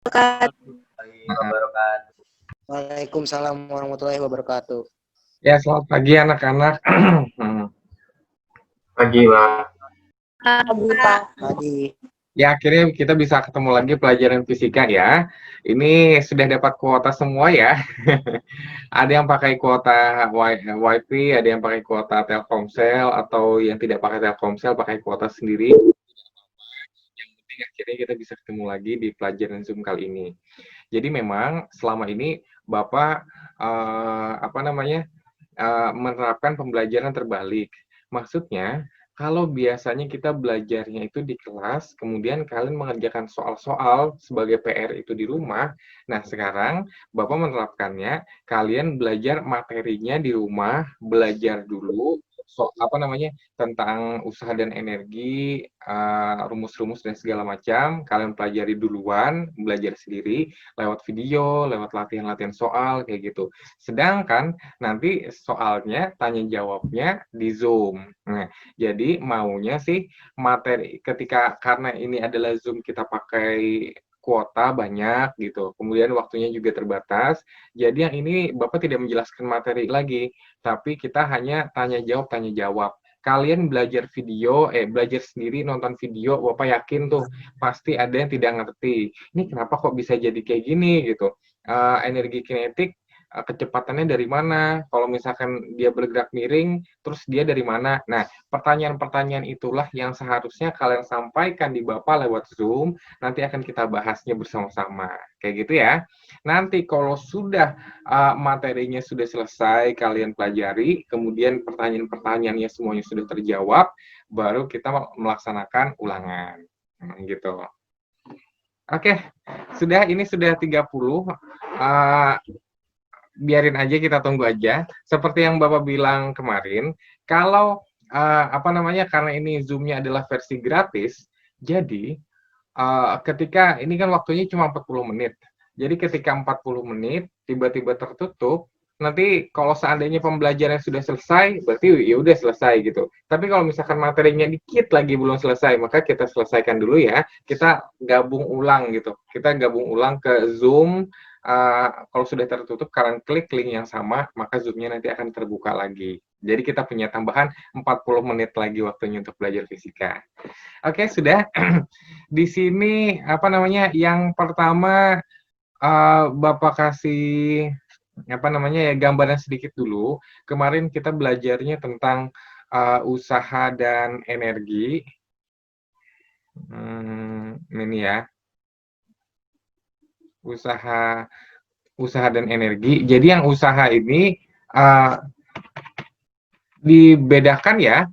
Nah, Waalaikumsalam warahmatullahi wabarakatuh. ya selamat pagi anak-anak. Pagi, Pak. Pagi, Pak. Pagi. Ya, akhirnya kita bisa ketemu lagi pelajaran fisika ya. Ini sudah dapat kuota semua ya. Ada yang pakai kuota WiFi, ada yang pakai kuota Telkomsel, atau yang tidak pakai Telkomsel pakai kuota sendiri. Yang penting akhirnya kita bisa ketemu lagi di pelajaran Zoom kali ini. Jadi memang selama ini Bapak menerapkan pembelajaran terbalik. Maksudnya, kalau biasanya kita belajarnya itu di kelas, kemudian kalian mengerjakan soal-soal sebagai PR itu di rumah. Nah, sekarang Bapak menerapkannya, kalian belajar materinya di rumah, belajar dulu tentang usaha dan energi, rumus-rumus dan segala macam. Kalian pelajari duluan, belajar sendiri lewat video, lewat latihan-latihan soal kayak gitu. Sedangkan nanti soalnya, tanya jawabnya di Zoom. Nah, jadi maunya sih materi karena ini adalah Zoom kita pakai kuota banyak gitu, kemudian waktunya juga terbatas, jadi yang ini Bapak tidak menjelaskan materi lagi, tapi kita hanya tanya jawab. Kalian belajar sendiri nonton video, Bapak yakin tuh pasti ada yang tidak ngerti. Ini kenapa kok bisa jadi kayak gini gitu? Energi kinetik kecepatannya dari mana? Kalau misalkan dia bergerak miring, terus dia dari mana? Nah, pertanyaan-pertanyaan itulah yang seharusnya kalian sampaikan di Bapak lewat Zoom, nanti akan kita bahasnya bersama-sama. Kayak gitu ya. Nanti kalau sudah materinya sudah selesai, kalian pelajari, kemudian pertanyaan-pertanyaannya semuanya sudah terjawab, baru kita melaksanakan ulangan. Gitu. Oke, ini sudah 30. Biarin aja, kita tunggu aja. Seperti yang Bapak bilang kemarin, kalau karena ini Zoom-nya adalah versi gratis, jadi ketika ini kan waktunya cuma 40 menit. Jadi ketika 40 menit tiba-tiba tertutup, nanti kalau seandainya pembelajaran sudah selesai, berarti ya udah selesai gitu. Tapi kalau misalkan materinya dikit lagi belum selesai, maka kita selesaikan dulu ya. Kita gabung ulang gitu. Kita gabung ulang ke Zoom. Kalau sudah tertutup, kalian klik link yang sama, maka Zoom-nya nanti akan terbuka lagi. Jadi kita punya tambahan 40 menit lagi waktunya untuk belajar fisika. Oke, sudah. Di sini yang pertama Bapak kasih gambaran sedikit dulu. Kemarin kita belajarnya tentang usaha dan energi. Ini ya. Usaha dan energi. Jadi yang usaha ini dibedakan ya,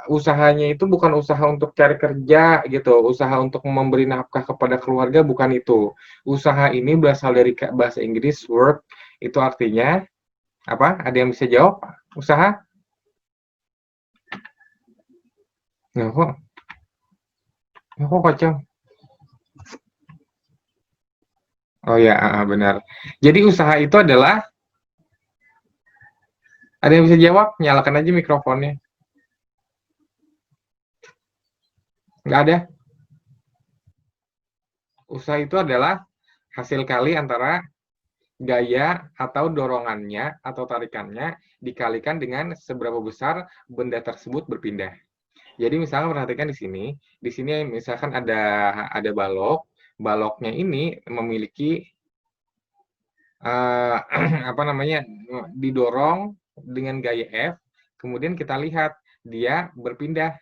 usahanya itu bukan usaha untuk cari kerja gitu, usaha untuk memberi nafkah kepada keluarga, bukan itu. Usaha ini berasal dari bahasa Inggris work, itu artinya apa? Ada yang bisa jawab? Usaha? Nggak kok. Nggak kok kocok. Oh ya, benar. Jadi usaha itu adalah, ada yang bisa jawab? Nyalakan aja mikrofonnya. Nggak ada? Usaha itu adalah hasil kali antara gaya atau dorongannya atau tarikannya dikalikan dengan seberapa besar benda tersebut berpindah. Jadi misalkan perhatikan di sini misalkan ada balok, baloknya ini memiliki didorong dengan gaya F, kemudian kita lihat dia berpindah,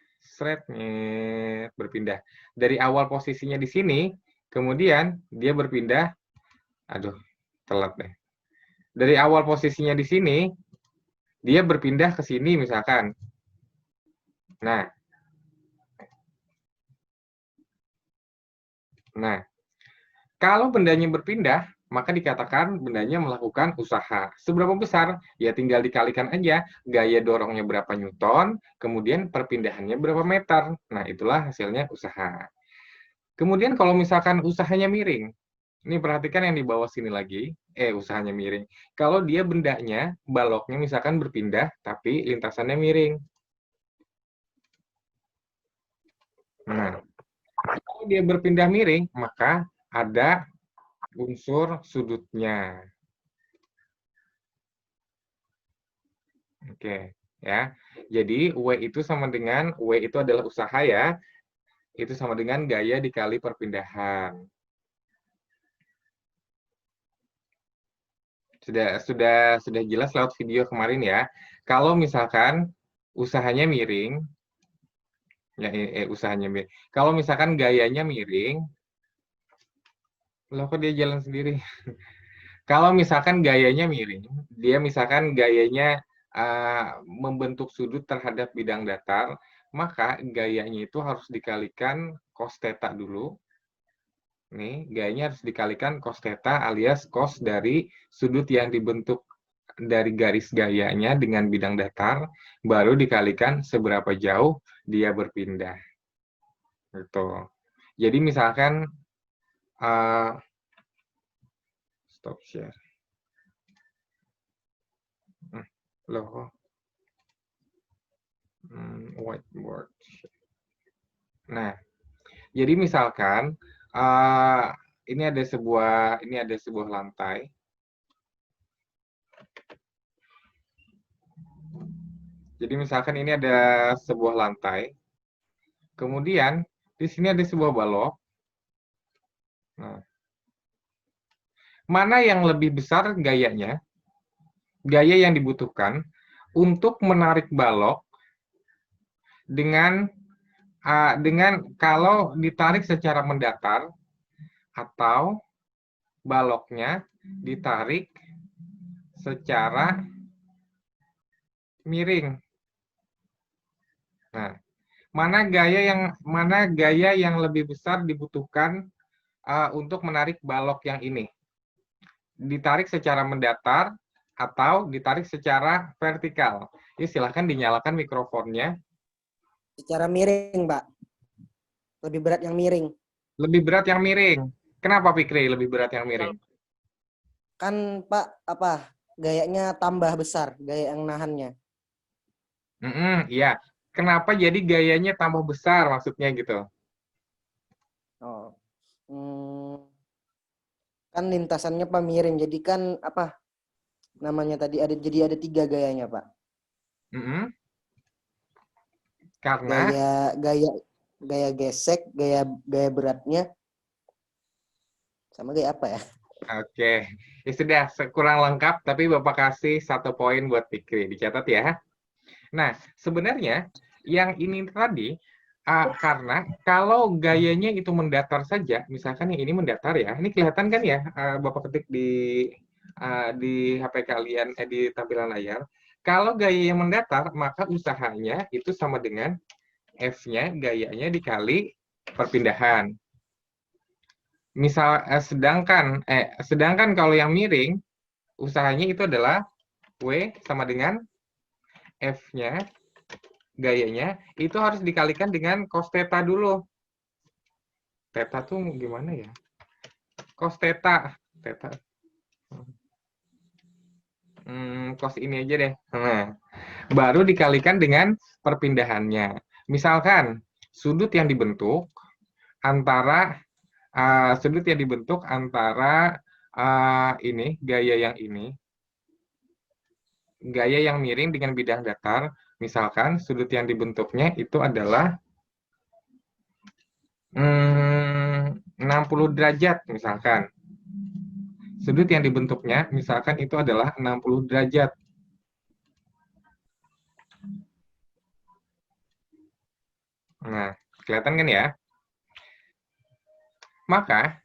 berpindah dari awal posisinya di sini, kemudian dia berpindah, aduh telat deh. Dari awal posisinya di sini, dia berpindah ke sini misalkan. Nah, kalau bendanya berpindah, maka dikatakan bendanya melakukan usaha. Seberapa besar? Ya tinggal dikalikan aja. Gaya dorongnya berapa newton, kemudian perpindahannya berapa meter. Nah, itulah hasilnya usaha. Kemudian kalau misalkan usahanya miring, ini perhatikan yang di bawah sini lagi, usahanya miring. Kalau dia bendanya, baloknya misalkan berpindah, tapi lintasannya miring. Nah, kalau dia berpindah miring, maka ada unsur sudutnya. Oke, ya. Jadi W itu sama dengan W itu adalah usaha ya. Itu sama dengan gaya dikali perpindahan. Sudah jelas lewat video kemarin ya. Kalau misalkan usahanya miring, ya usahanya miring. Kalau misalkan gayanya miring, loh kok dia jalan sendiri? Kalau misalkan gayanya miring, dia misalkan gayanya membentuk sudut terhadap bidang datar, maka gayanya itu harus dikalikan cos theta dulu. Nih, gayanya harus dikalikan cos theta alias cos dari sudut yang dibentuk dari garis gayanya dengan bidang datar, baru dikalikan seberapa jauh dia berpindah. Gitu. Jadi misalkan, stop share. Loh, whiteboard. Nah, jadi misalkan ini ada sebuah lantai. Jadi misalkan ini ada sebuah lantai. Kemudian di sini ada sebuah balok. Nah, mana yang lebih besar gayanya? Gaya yang dibutuhkan untuk menarik balok dengan kalau ditarik secara mendatar atau baloknya ditarik secara miring. Nah, mana gaya yang lebih besar dibutuhkan untuk menarik balok yang ini? Ditarik secara mendatar atau ditarik secara vertikal? Jadi silahkan dinyalakan mikrofonnya. Secara miring, Pak. Lebih berat yang miring. Lebih berat yang miring. Kenapa Fikri lebih berat yang miring? Kan, Pak, gayanya tambah besar, gaya yang nahannya. Iya. Kenapa jadi gayanya tambah besar maksudnya gitu? Oh. Kan lintasannya Pak miring, jadi kan namanya tadi jadi ada 3 gayanya, Pak. Karena Gaya gesek, gaya beratnya, sama gaya apa ya? Oke, ya sudah kurang lengkap, tapi Bapak kasih 1 poin buat Fikri, dicatat ya. Nah, sebenarnya yang ini tadi, karena kalau gayanya itu mendatar saja, misalkan yang ini mendatar ya, ini kelihatan kan ya, Bapak ketik di HP kalian, di tampilan layar. Kalau gaya yang mendatar, maka usahanya itu sama dengan F-nya, gayanya dikali perpindahan. Sedangkan kalau yang miring, usahanya itu adalah W sama dengan F-nya, gayanya, itu harus dikalikan dengan cos theta dulu. Theta tuh gimana ya? Cos theta. Cos ini aja deh. Nah, baru dikalikan dengan perpindahannya. Misalkan, sudut yang dibentuk antara gaya yang miring dengan bidang datar, misalkan sudut yang dibentuknya itu adalah 60 derajat misalkan. Sudut yang dibentuknya misalkan itu adalah 60 derajat. Nah, kelihatan kan ya? Maka,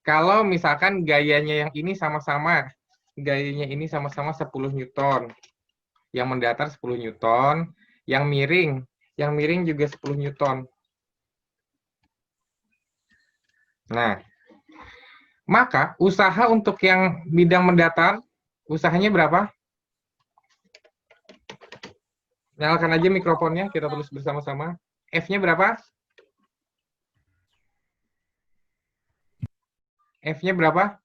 kalau misalkan gayanya yang ini sama-sama 10 Newton, yang mendatar 10 Newton, yang miring juga 10 Newton. Nah, maka usaha untuk yang bidang mendatar, usahanya berapa? Nyalakan aja mikrofonnya, kita tulis bersama-sama. F-nya berapa? F-nya berapa?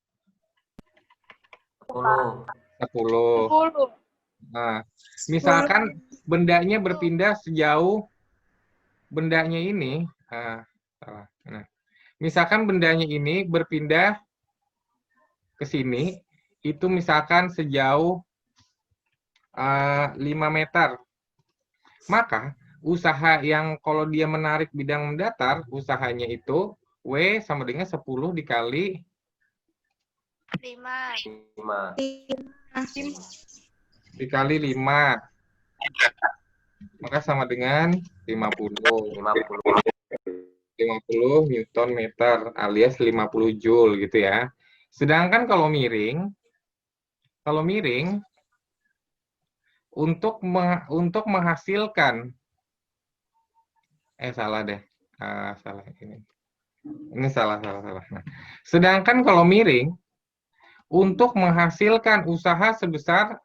10. Nah, misalkan bendanya berpindah sejauh bendanya ini, misalkan bendanya ini berpindah ke sini, itu misalkan sejauh 5 meter. Maka usaha yang kalau dia menarik bidang mendatar, usahanya itu W sama dengan 10 dikali 5. dikali 5. Maka sama dengan 50. 50 Newton meter alias 50 Joule gitu ya. Sedangkan kalau miring untuk menghasilkan salah deh. Salah ini. Ini salah. Nah, sedangkan kalau miring untuk menghasilkan usaha sebesar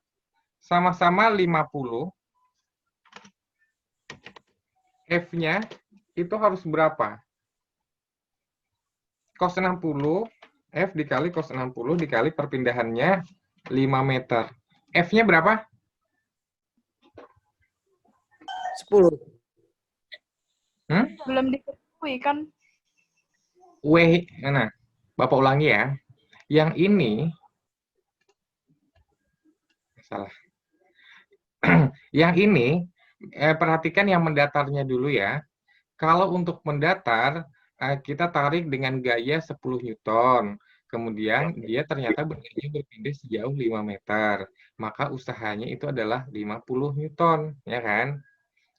sama-sama 50, F-nya itu harus berapa? Cos 60, F dikali cos 60 dikali perpindahannya 5 meter. F-nya berapa? 10. Belum diketahui kan? W, nah, Bapak ulangi ya. Yang ini, salah. Yang ini, perhatikan yang mendatarnya dulu ya. Kalau untuk mendatar, kita tarik dengan gaya 10 Newton. Kemudian dia ternyata berpindah sejauh 5 meter. Maka usahanya itu adalah 50 Newton, ya kan?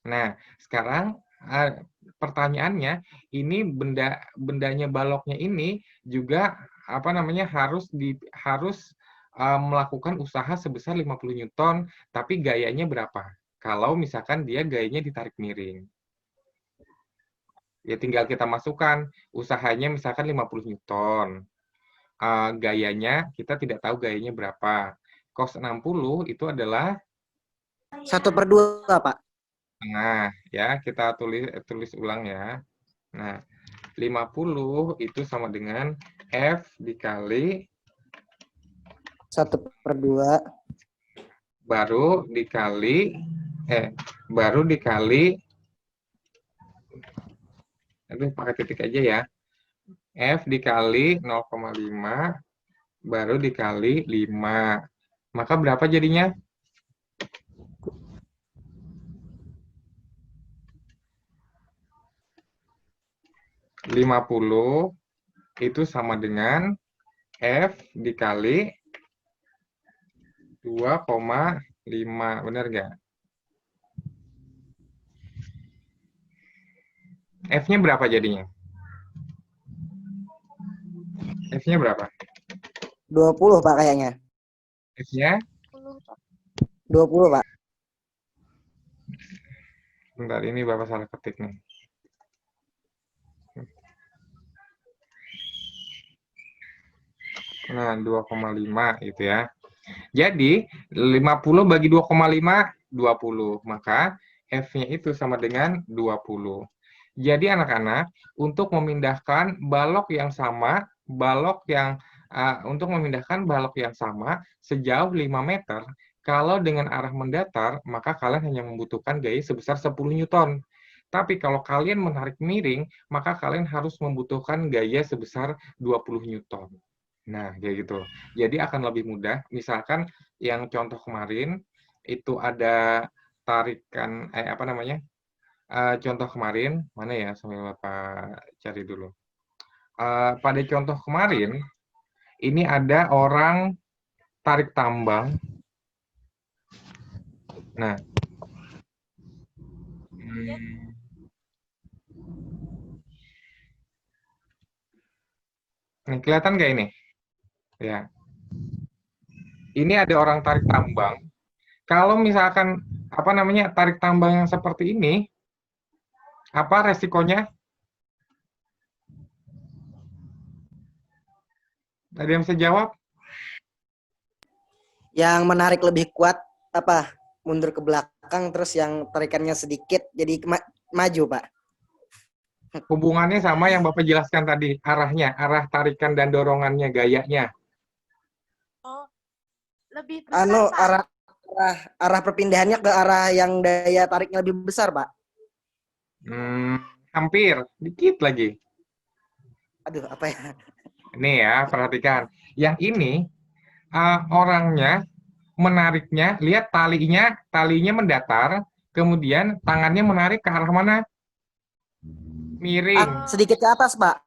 Nah, sekarang pertanyaannya, ini bendanya baloknya ini juga harus melakukan usaha sebesar 50 Newton, tapi gayanya berapa? Kalau misalkan dia gayanya ditarik miring. Ya tinggal kita masukkan usahanya misalkan 50 Newton. Gayanya kita tidak tahu gayanya berapa. Cos 60 itu adalah 1/2, Pak. Nah, ya kita tulis ulang ya. Nah, 50 itu sama dengan F dikali 1/2 baru dikali pakai titik aja ya. F dikali 0,5 baru dikali 5. Maka berapa jadinya? 50 itu sama dengan F dikali 2,5. Benar nggak? F-nya berapa jadinya? F-nya berapa? 20, Pak, kayaknya. F-nya? 20, Pak. Bentar, ini Bapak salah ketik nih. Nah, 2,5 itu ya. Jadi, 50 bagi 2,5, 20. Maka F-nya itu sama dengan 20. Jadi anak-anak, untuk memindahkan balok yang sama sejauh 5 meter, kalau dengan arah mendatar, maka kalian hanya membutuhkan gaya sebesar 10 Newton. Tapi kalau kalian menarik miring, maka kalian harus membutuhkan gaya sebesar 20 Newton. Nah, kayak gitu. Jadi akan lebih mudah. Misalkan yang contoh kemarin itu ada tarikan contoh kemarin mana ya, sambil Bapak cari dulu. Pada contoh kemarin ini ada orang tarik tambang. Nah, ini kelihatan nggak ini? Ya. Ini ada orang tarik tambang. Kalau misalkan tarik tambang yang seperti ini, apa resikonya? Ada yang bisa jawab? Yang menarik lebih kuat mundur ke belakang, terus yang tarikannya sedikit jadi maju, Pak. Hubungannya sama yang Bapak jelaskan tadi, arah tarikan dan dorongannya, gayanya. Oh, lebih besar, Pak. Arah perpindahannya ke arah yang daya tariknya lebih besar, Pak. Hampir, dikit lagi. Aduh, apa ya? Ini ya, perhatikan. Yang ini orangnya menariknya, lihat talinya mendatar, kemudian tangannya menarik ke arah mana? Miring. Sedikit ke atas, Pak.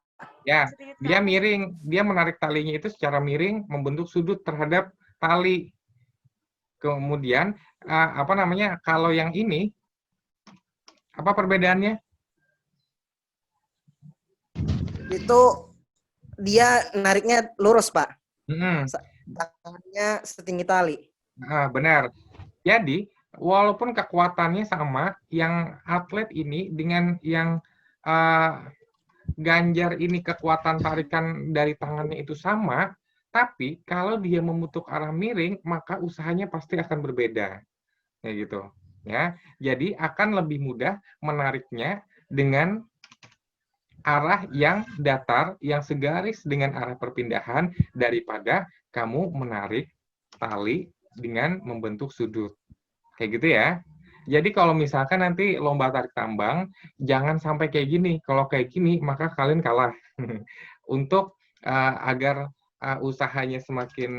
Ya, Sedikit dia ke- miring, dia menarik talinya itu secara miring, membentuk sudut terhadap tali. Kemudian apa namanya? Kalau yang ini, apa perbedaannya? Itu dia nariknya lurus, Pak. Hmm, Tangannya setinggi tali. benar. Jadi, walaupun kekuatannya sama, yang atlet ini dengan yang Ganjar ini kekuatan tarikan dari tangannya itu sama, tapi kalau dia membentuk arah miring, maka usahanya pasti akan berbeda. Kayak gitu. Ya. Jadi akan lebih mudah menariknya dengan arah yang datar, yang segaris dengan arah perpindahan daripada kamu menarik tali dengan membentuk sudut. Kayak gitu ya. Jadi kalau misalkan nanti lomba tarik tambang, jangan sampai kayak gini. Kalau kayak gini, maka kalian kalah. Untuk agar usahanya semakin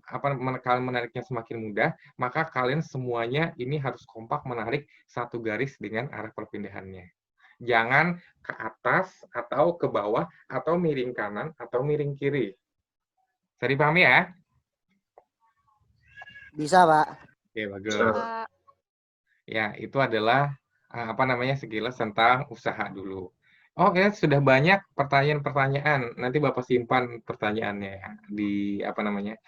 kalian menariknya semakin mudah, maka kalian semuanya ini harus kompak menarik satu garis dengan arah perpindahannya. Jangan ke atas atau ke bawah atau miring kanan atau miring kiri. Bisa dipahami ya? Bisa, Pak. Oke, bagus. Pak. Ya, itu adalah apa namanya sekilas tentang usaha dulu. Oh ya, sudah banyak pertanyaan-pertanyaan. Nanti Bapak simpan pertanyaannya ya, di apa namanya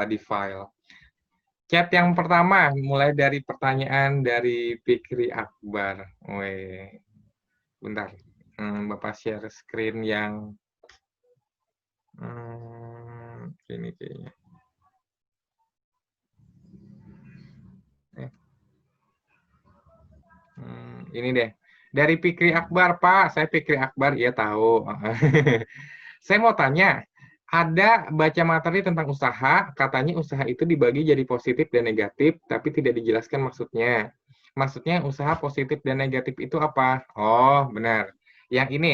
di file. Chat yang pertama mulai dari pertanyaan dari Fikri Akbar. Weh, bentar. Bapak share screen yang ini kayaknya. Ini deh. Dari Fikri Akbar, Pak. Saya Fikri Akbar, ya tahu. Saya mau tanya, ada baca materi tentang usaha, katanya usaha itu dibagi jadi positif dan negatif, tapi tidak dijelaskan maksudnya. Maksudnya usaha positif dan negatif itu apa? Oh, benar. Yang ini,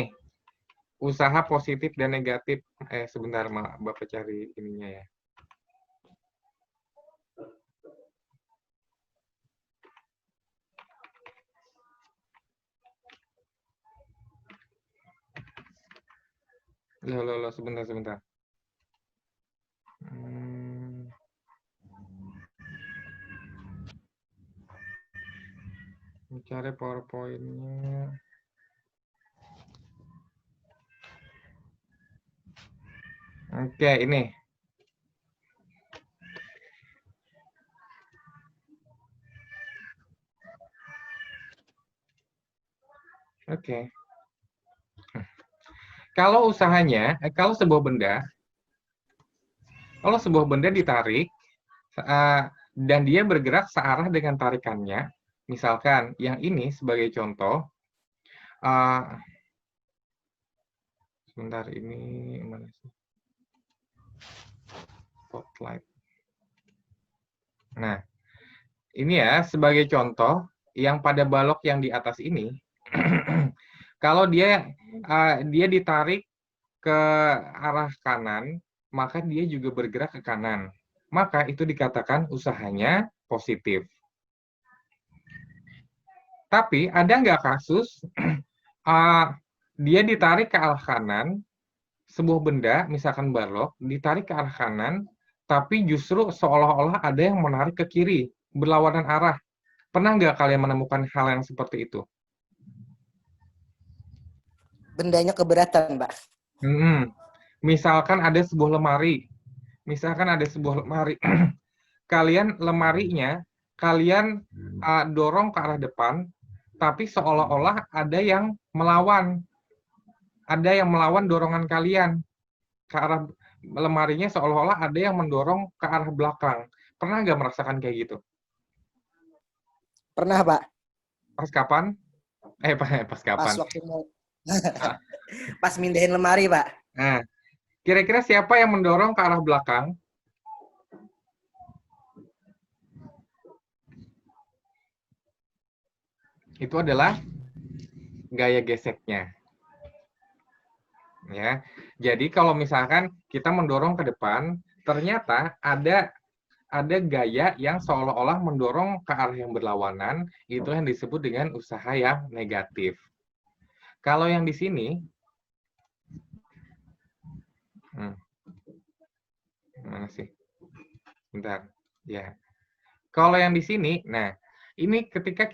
usaha positif dan negatif. Sebentar, Bapak cari ininya ya. Loh, sebentar. Mencari PowerPoint-nya. Oke, ini. Oke. Kalau usahanya, kalau sebuah benda ditarik dan dia bergerak searah dengan tarikannya, misalkan yang ini sebagai contoh, sebentar ini mana sih? Spotlight. Nah, ini ya sebagai contoh yang pada balok yang di atas ini, kalau dia ditarik ke arah kanan, maka dia juga bergerak ke kanan. Maka itu dikatakan usahanya positif. Tapi ada nggak kasus dia ditarik ke arah kanan, sebuah benda, misalkan balok, ditarik ke arah kanan, tapi justru seolah-olah ada yang menarik ke kiri, berlawanan arah. Pernah nggak kalian menemukan hal yang seperti itu? Bendanya keberatan, Pak. Misalkan ada sebuah lemari. Kalian lemarinya, kalian dorong ke arah depan, tapi seolah-olah ada yang melawan. Ada yang melawan dorongan kalian ke arah lemarinya, seolah-olah ada yang mendorong ke arah belakang. Pernah nggak merasakan kayak gitu? Pernah, Pak. Pas kapan? Pas kapan? Pas waktu mau pas mindahin lemari, Pak. Nah, kira-kira siapa yang mendorong ke arah belakang? Itu adalah gaya geseknya. Ya. Jadi kalau misalkan kita mendorong ke depan, ternyata ada gaya yang seolah-olah mendorong ke arah yang berlawanan, itu yang disebut dengan usaha yang negatif. Kalau yang di sini, mana sih? Bentar, ya. Kalau yang di sini, nah ini ketika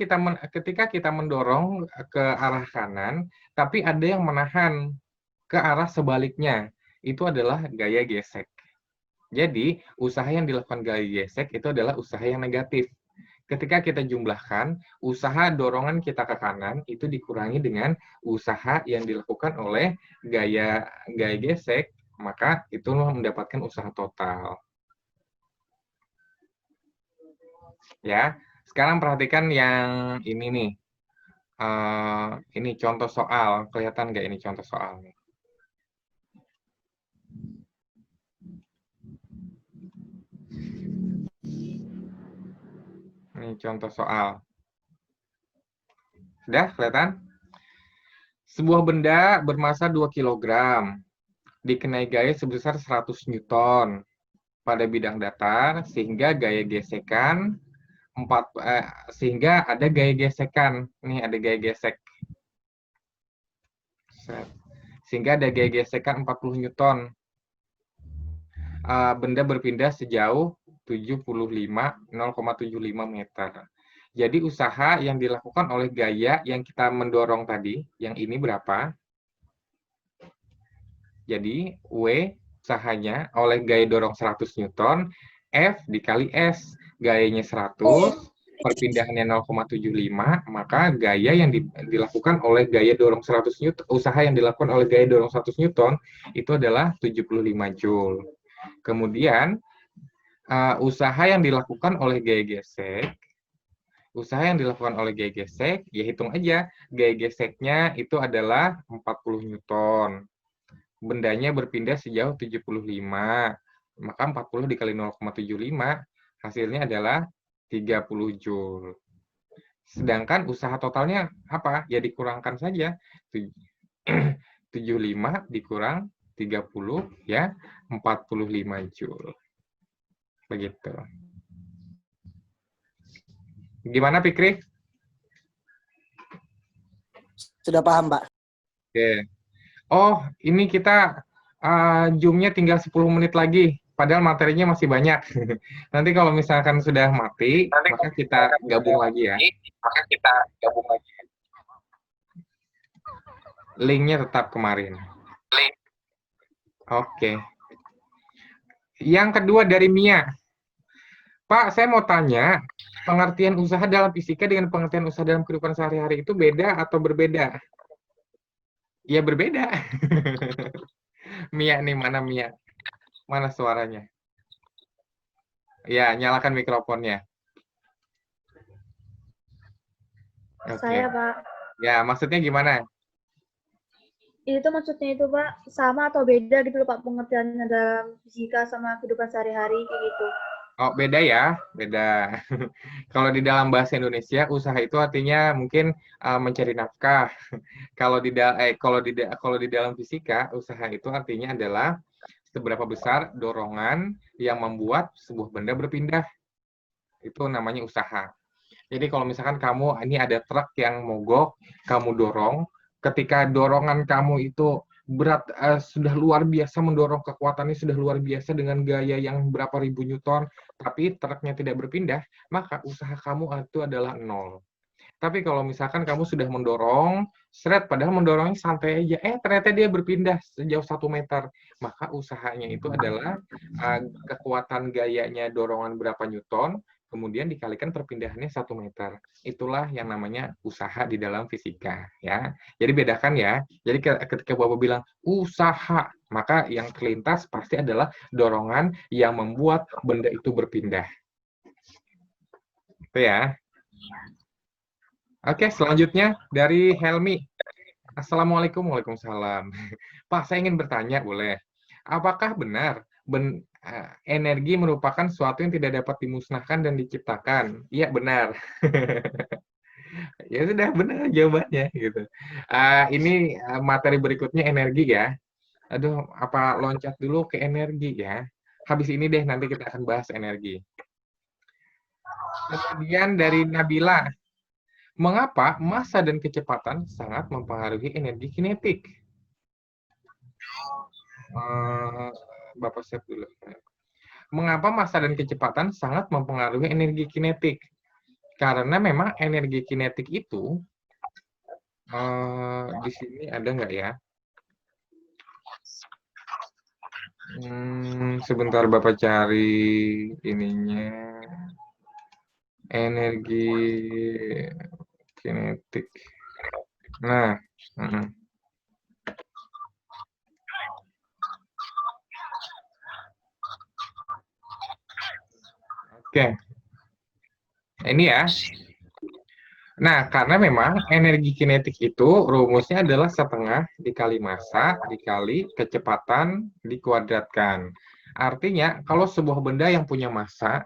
kita mendorong ke arah kanan, tapi ada yang menahan ke arah sebaliknya, itu adalah gaya gesek. Jadi, usaha yang dilakukan gaya gesek itu adalah usaha yang negatif. Ketika kita jumlahkan, usaha dorongan kita ke kanan itu dikurangi dengan usaha yang dilakukan oleh gaya gesek, maka itu mendapatkan usaha total. Ya, sekarang perhatikan yang ini nih. Ini contoh soal, kelihatan nggak ini contoh soal? Ini contoh soal. Sudah kelihatan? Sebuah benda bermasa 2 kg dikenai gaya sebesar 100 Newton pada bidang datar sehingga gaya gesekan sehingga ada gaya gesekan. Nih ada gaya gesek. Sehingga ada gaya gesekan 40 Newton. Benda berpindah sejauh 0,75 meter. Jadi usaha yang dilakukan oleh gaya yang kita mendorong tadi, yang ini berapa? Jadi W usahanya oleh gaya dorong 100 Newton, F dikali S, gayanya 100, perpindahannya 0,75, maka gaya yang dilakukan oleh gaya dorong 100 Newton, usaha yang dilakukan oleh gaya dorong 100 Newton itu adalah 75 Joule. Kemudian usaha yang dilakukan oleh gaya gesek, ya hitung aja, gaya geseknya itu adalah 40 Newton. Bendanya berpindah sejauh 75, maka 40 dikali 0,75, hasilnya adalah 30 Joule. Sedangkan usaha totalnya apa? Ya dikurangkan saja. 75 dikurang 30, ya 45 Joule. Begitu. Gimana, Fikri? Sudah paham, Pak. Oke. Oh, ini kita Zoom-nya tinggal 10 menit lagi. Padahal materinya masih banyak. Nanti kalau misalkan sudah mati, maka kita gabung lagi ya. Link-nya tetap kemarin. Oke. Yang kedua dari Mia. Pak, saya mau tanya, pengertian usaha dalam fisika dengan pengertian usaha dalam kehidupan sehari-hari itu beda atau berbeda? Ya berbeda. Mia nih, mana Mia? Mana suaranya? Ya, nyalakan mikrofonnya. Oke. Saya, Pak. Ya, maksudnya gimana? Itu maksudnya itu, Pak, sama atau beda gitu loh, Pak, pengertiannya dalam fisika sama kehidupan sehari-hari kayak gitu. Oh, beda ya, beda. Kalau di dalam bahasa Indonesia, usaha itu artinya mungkin mencari nafkah. Kalau di dalam fisika, usaha itu artinya adalah seberapa besar dorongan yang membuat sebuah benda berpindah. Itu namanya usaha. Jadi kalau misalkan kamu ini ada truk yang mogok, kamu dorong, ketika dorongan kamu itu berat sudah luar biasa, mendorong kekuatannya sudah luar biasa dengan gaya yang berapa ribu Newton, tapi truknya tidak berpindah, maka usaha kamu itu adalah 0. Tapi kalau misalkan kamu sudah mendorong, padahal mendorongnya santai aja, ternyata dia berpindah sejauh 1 meter, maka usahanya itu adalah kekuatan gayanya dorongan berapa Newton, kemudian dikalikan perpindahannya 1 meter. Itulah yang namanya usaha di dalam fisika. Ya. Jadi bedakan ya. Jadi ketika Bapak bilang usaha, maka yang kelintas pasti adalah dorongan yang membuat benda itu berpindah. Itu ya. Oke, selanjutnya dari Helmi. Assalamualaikum. Waalaikumsalam. Pak, saya ingin bertanya, boleh? Apakah benar energi merupakan sesuatu yang tidak dapat dimusnahkan dan diciptakan? Iya, benar. Ya sudah, benar jawabannya. Gitu. Ini materi berikutnya energi ya. Aduh, apa loncat dulu ke energi ya. Habis ini deh nanti kita akan bahas energi. Kemudian dari Nabila, mengapa massa dan kecepatan sangat mempengaruhi energi kinetik? Bapak save dulu. Mengapa massa dan kecepatan sangat mempengaruhi energi kinetik? Karena memang energi kinetik itu di sini ada nggak ya? Sebentar Bapak cari ininya. Energi kinetik. Nah, oke. Ini ya. Nah, karena memang energi kinetik itu rumusnya adalah setengah dikali massa dikali kecepatan dikuadratkan. Artinya, kalau sebuah benda yang punya massa,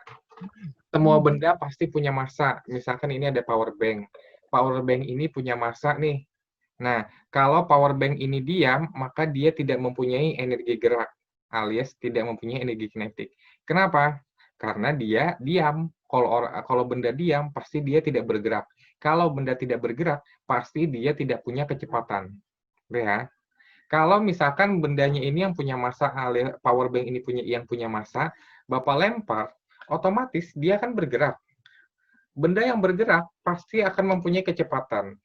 semua benda pasti punya massa. Misalkan ini ada power bank. Power bank ini punya massa nih. Nah, kalau power bank ini diam, maka dia tidak mempunyai energi gerak, alias tidak mempunyai energi kinetik. Kenapa? Karena dia diam. Kalau benda diam, pasti dia tidak bergerak. Kalau benda tidak bergerak, pasti dia tidak punya kecepatan. Ya. Kalau misalkan bendanya ini yang punya massa, alias power bank ini yang punya massa, Bapak lempar, otomatis dia akan bergerak. Benda yang bergerak pasti akan mempunyai kecepatan.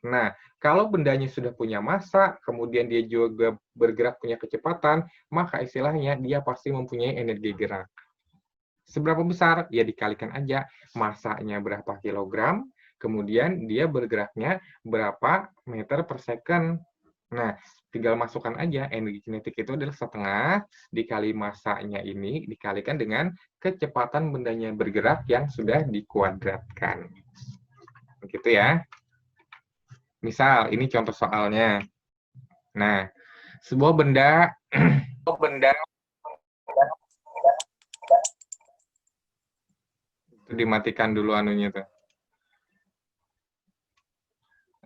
Nah, kalau bendanya sudah punya massa, kemudian dia juga bergerak punya kecepatan, maka istilahnya dia pasti mempunyai energi gerak. Seberapa besar? Ya dikalikan aja massanya berapa kilogram, kemudian dia bergeraknya berapa meter per second. Nah, tinggal masukkan aja energi kinetik itu adalah setengah dikali massanya ini dikalikan dengan kecepatan bendanya bergerak yang sudah dikuadratkan. Begitu ya. Misal, ini contoh soalnya. Nah, sebuah benda itu dimatikan dulu anunya tuh.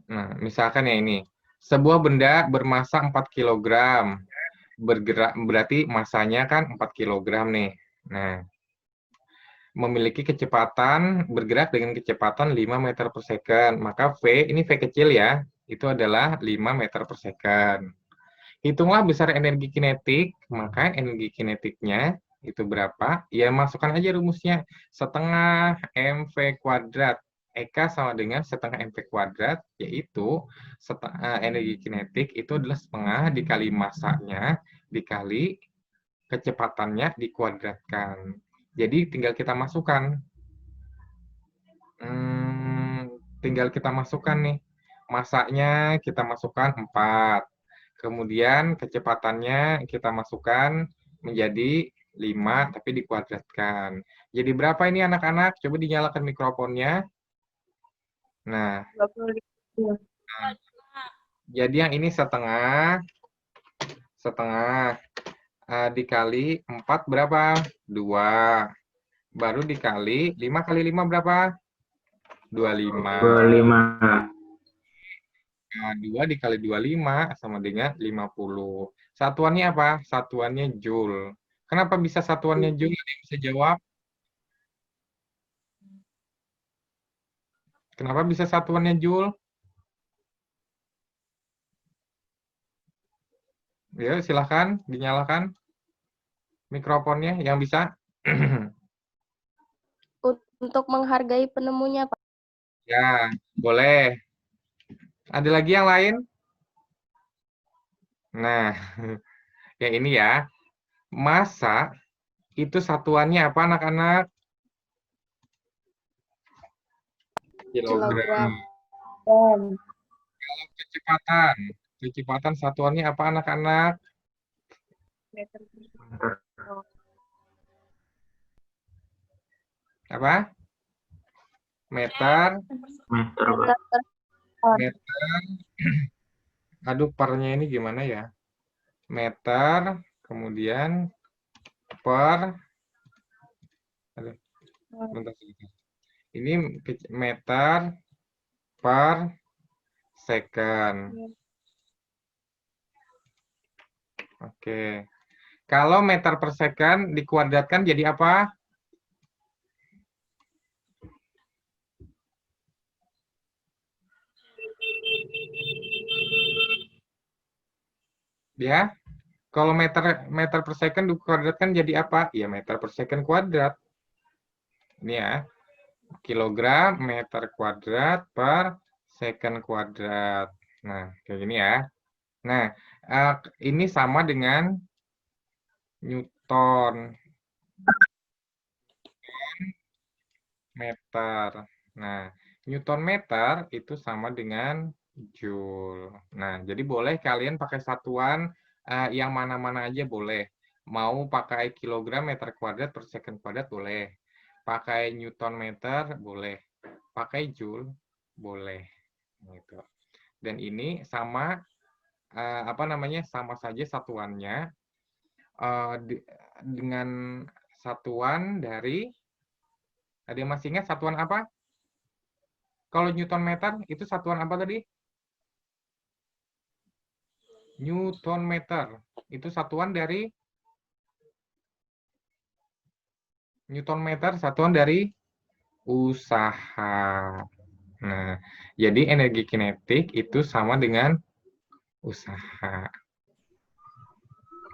Nah, misalkan ya ini. Sebuah benda bermassa 4 kg. Bergerak berarti massanya kan 4 kg nih. Nah, memiliki kecepatan bergerak dengan kecepatan 5 meter per second. Maka V, ini V kecil ya, itu adalah 5 meter per second. Hitunglah besar energi kinetik, maka energi kinetiknya itu berapa? Ya masukkan aja rumusnya. Setengah mv kuadrat. EK sama dengan setengah mv kuadrat, yaitu energi kinetik itu adalah setengah dikali massanya, dikali kecepatannya dikuadratkan. Jadi tinggal kita masukkan. Tinggal kita masukkan nih. Massanya kita masukkan 4. Kemudian kecepatannya kita masukkan menjadi 5, tapi dikuadratkan. Jadi berapa ini anak-anak? Coba dinyalakan mikrofonnya. Nah, jadi yang ini setengah dikali 4 berapa? 2. Baru dikali 5 kali 5 berapa? 25. 25. Nah, 2 dikali 25 sama dengan 50. Satuannya apa? Satuannya joule. Kenapa bisa satuannya joule? Ada yang bisa jawab? Kenapa bisa satuannya joule? Ya, silahkan dinyalakan mikrofonnya yang bisa. Untuk menghargai penemunya, Pak. Ya, boleh. Ada lagi yang lain? Nah, yang ini ya. Massa itu satuannya apa anak-anak? Kilogram. Kalau kecepatan satuannya apa anak-anak? Apa? Meter. Aduh, pernya ini gimana ya? Meter, kemudian per. Aduh, bentar. Ini meter per second. Oke. Kalau meter per second dikuadratkan jadi apa? Ya, kalau meter per second dikuadratkan jadi apa? Ya, meter per second kuadrat. Ini ya, kilogram meter kuadrat per second kuadrat. Nah, kayak gini ya. Nah, ini sama dengan Newton meter. Nah, Newton meter itu sama dengan Joule. Nah, jadi boleh kalian pakai satuan yang mana-mana aja boleh. Mau pakai kilogram meter kuadrat per second kuadrat boleh. Pakai Newton meter boleh. Pakai Joule boleh. Gitu. Dan ini sama apa namanya? Sama saja satuannya dengan satuan dari, ada yang masih ingat satuan apa? Kalau Newton meter itu satuan apa tadi? Newton meter itu satuan dari Newton meter, satuan dari usaha. Nah, jadi energi kinetik itu sama dengan usaha.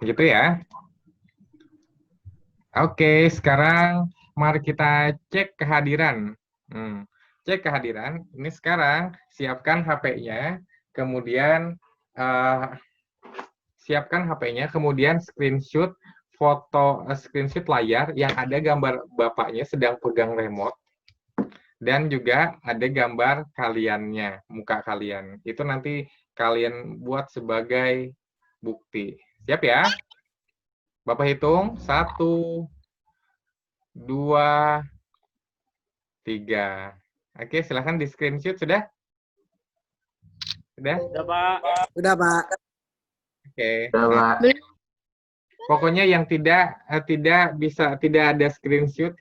Gitu ya. Oke, sekarang mari kita cek kehadiran. Cek kehadiran. Ini sekarang siapkan HP-nya, kemudian siapkan HP-nya, kemudian screenshot screenshot layar yang ada gambar bapaknya sedang pegang remote, dan juga ada gambar kaliannya, muka kalian. Itu nanti kalian buat sebagai bukti. Siap ya? Bapak hitung, 1, 2, 3. Oke, silahkan di screenshot. Sudah? Sudah? Udah, Pak. Udah, Pak. Oke. Udah, Pak. Pokoknya yang tidak ada screenshot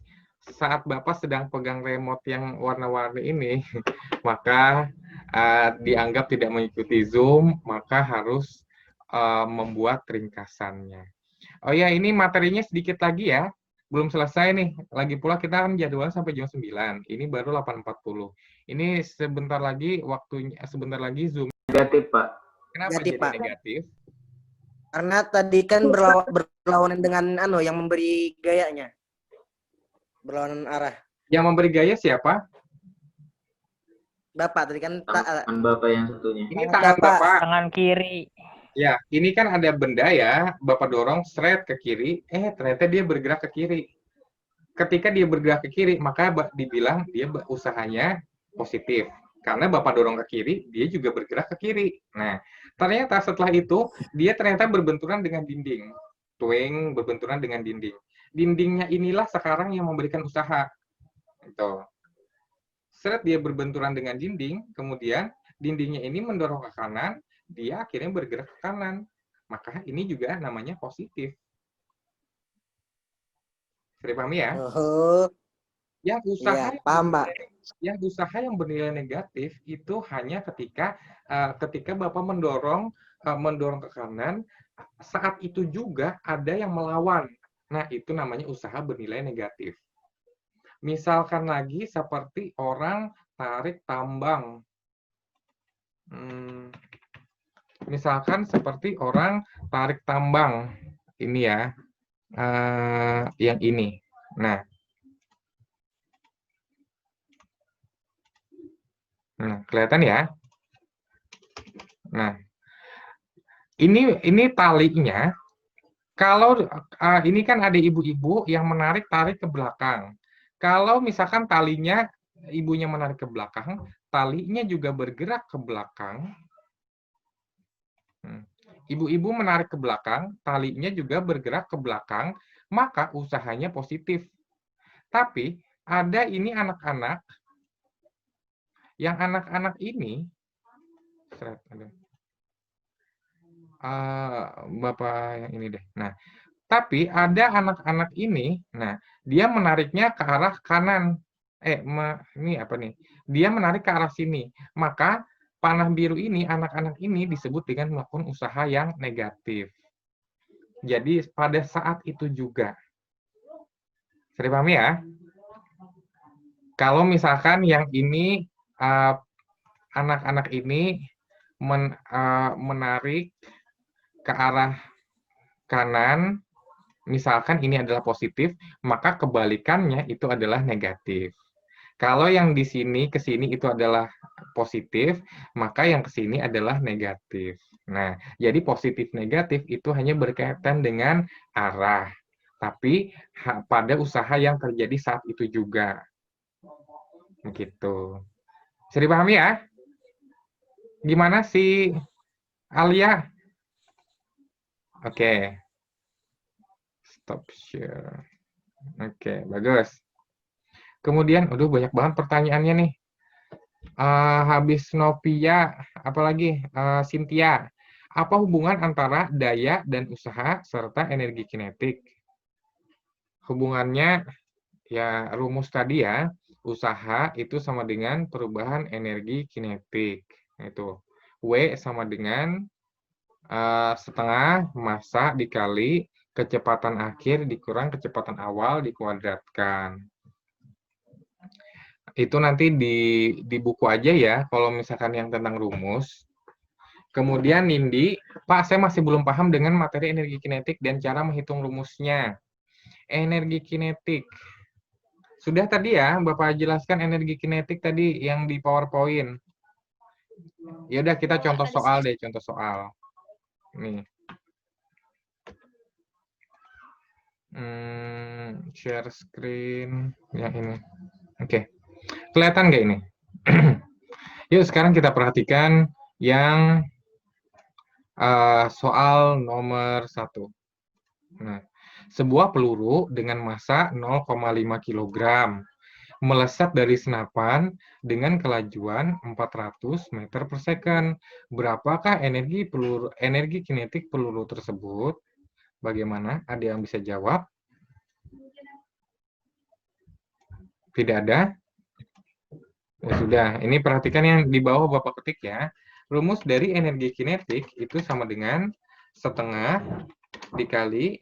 saat Bapak sedang pegang remote yang warna-warni ini, maka dianggap tidak mengikuti Zoom, maka harus membuat ringkasannya. Oh ya, ini materinya sedikit lagi ya. Belum selesai nih. Lagi pula kita kan jadwalnya sampai jam 9. Ini baru 8.40. Ini sebentar lagi Zoom. Negatif, Pak. Kenapa Negatif, jadi Pak. negatif? Karena tadi kan berlawanan dengan yang memberi gayanya. Berlawanan arah. Yang memberi gaya siapa? Bapak tadi kan Tangan Bapak yang satunya. Ini tangan Bapak. Tangan kiri. Ya, ini kan ada benda ya, Bapak dorong seret ke kiri, ternyata dia bergerak ke kiri. Ketika dia bergerak ke kiri, maka dibilang dia usahanya positif. Karena Bapak dorong ke kiri, dia juga bergerak ke kiri. Nah, ternyata setelah itu, dia ternyata berbenturan dengan dinding. Tueng, berbenturan dengan dinding. Dindingnya inilah sekarang yang memberikan usaha. Gitu. Seret dia berbenturan dengan dinding, kemudian dindingnya ini mendorong ke kanan, dia akhirnya bergerak ke kanan. Maka ini juga namanya positif. Sudah paham ya? Yang usaha, iya, paham, Pak. Yang usaha yang bernilai negatif itu hanya ketika Bapak mendorong ke kanan, saat itu juga ada yang melawan. Nah, itu namanya usaha bernilai negatif. Misalkan lagi seperti orang tarik tambang. Misalkan seperti orang tarik tambang. Ini ya, yang ini. Nah, kelihatan ya? Nah, ini talinya. Kalau ini kan ada ibu-ibu yang tarik ke belakang. Kalau misalkan talinya ibunya menarik ke belakang, talinya juga bergerak ke belakang. Ibu-ibu menarik ke belakang, talinya juga bergerak ke belakang, maka usahanya positif. Tapi ada ini anak-anak. Yang anak-anak ini, Bapak yang ini deh. Nah, tapi ada anak-anak ini, nah dia menariknya ke arah kanan. Ini apa nih? Dia menarik ke arah sini. Maka panah biru ini, anak-anak ini disebut dengan melakukan usaha yang negatif. Jadi pada saat itu juga. Bisa dipahami ya? Kalau misalkan yang ini anak-anak ini menarik ke arah kanan, misalkan ini adalah positif, maka kebalikannya itu adalah negatif. Kalau yang di sini ke sini itu adalah positif, maka yang ke sini adalah negatif. Nah, jadi positif negatif itu hanya berkaitan dengan arah, tapi pada usaha yang terjadi saat itu juga. Begitu. Bisa dipahami ya? Gimana sih Alia? Oke. Stop share. Oke, bagus. Kemudian, aduh banyak banget pertanyaannya nih. Habis Novia, apalagi Cynthia. Apa hubungan antara daya dan usaha serta energi kinetik? Hubungannya ya rumus tadi ya, usaha itu sama dengan perubahan energi kinetik. Itu W sama dengan setengah massa dikali kecepatan akhir dikurang kecepatan awal dikuadratkan. Itu nanti di buku aja ya, kalau misalkan yang tentang rumus. Kemudian Nindi, Pak, saya masih belum paham dengan materi energi kinetik dan cara menghitung rumusnya. Energi kinetik. Sudah tadi ya, Bapak jelaskan energi kinetik tadi yang di PowerPoint. Ya udah kita contoh soal deh, contoh soal. Nih. Share screen yang ini. Oke. Kelihatan nggak ini? Yuk sekarang kita perhatikan yang soal nomor 1. Nah, sebuah peluru dengan massa 0,5 kg melesat dari senapan dengan kelajuan 400 meter per second. Berapakah energi kinetik peluru tersebut? Bagaimana? Ada yang bisa jawab? Tidak ada? Ya sudah, ini perhatikan yang di bawah Bapak ketik ya. Rumus dari energi kinetik itu sama dengan setengah dikali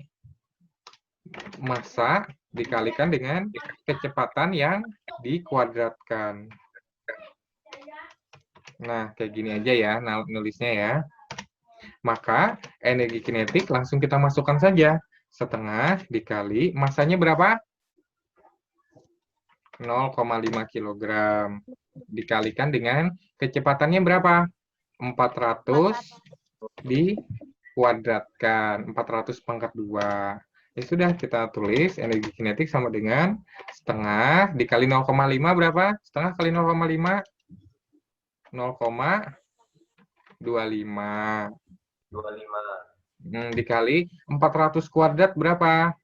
massa dikalikan dengan kecepatan yang dikuadratkan. Nah, kayak gini aja ya nulisnya ya. Maka energi kinetik langsung kita masukkan saja. Setengah dikali massanya berapa? 0,5 kg. Dikalikan dengan kecepatannya berapa? 400 dikuadratkan. 400 pangkat 2. Ya sudah, kita tulis energi kinetik sama dengan setengah dikali 0,5 berapa? Setengah kali 0,5? 0,25. Dikali 400 kuadrat berapa?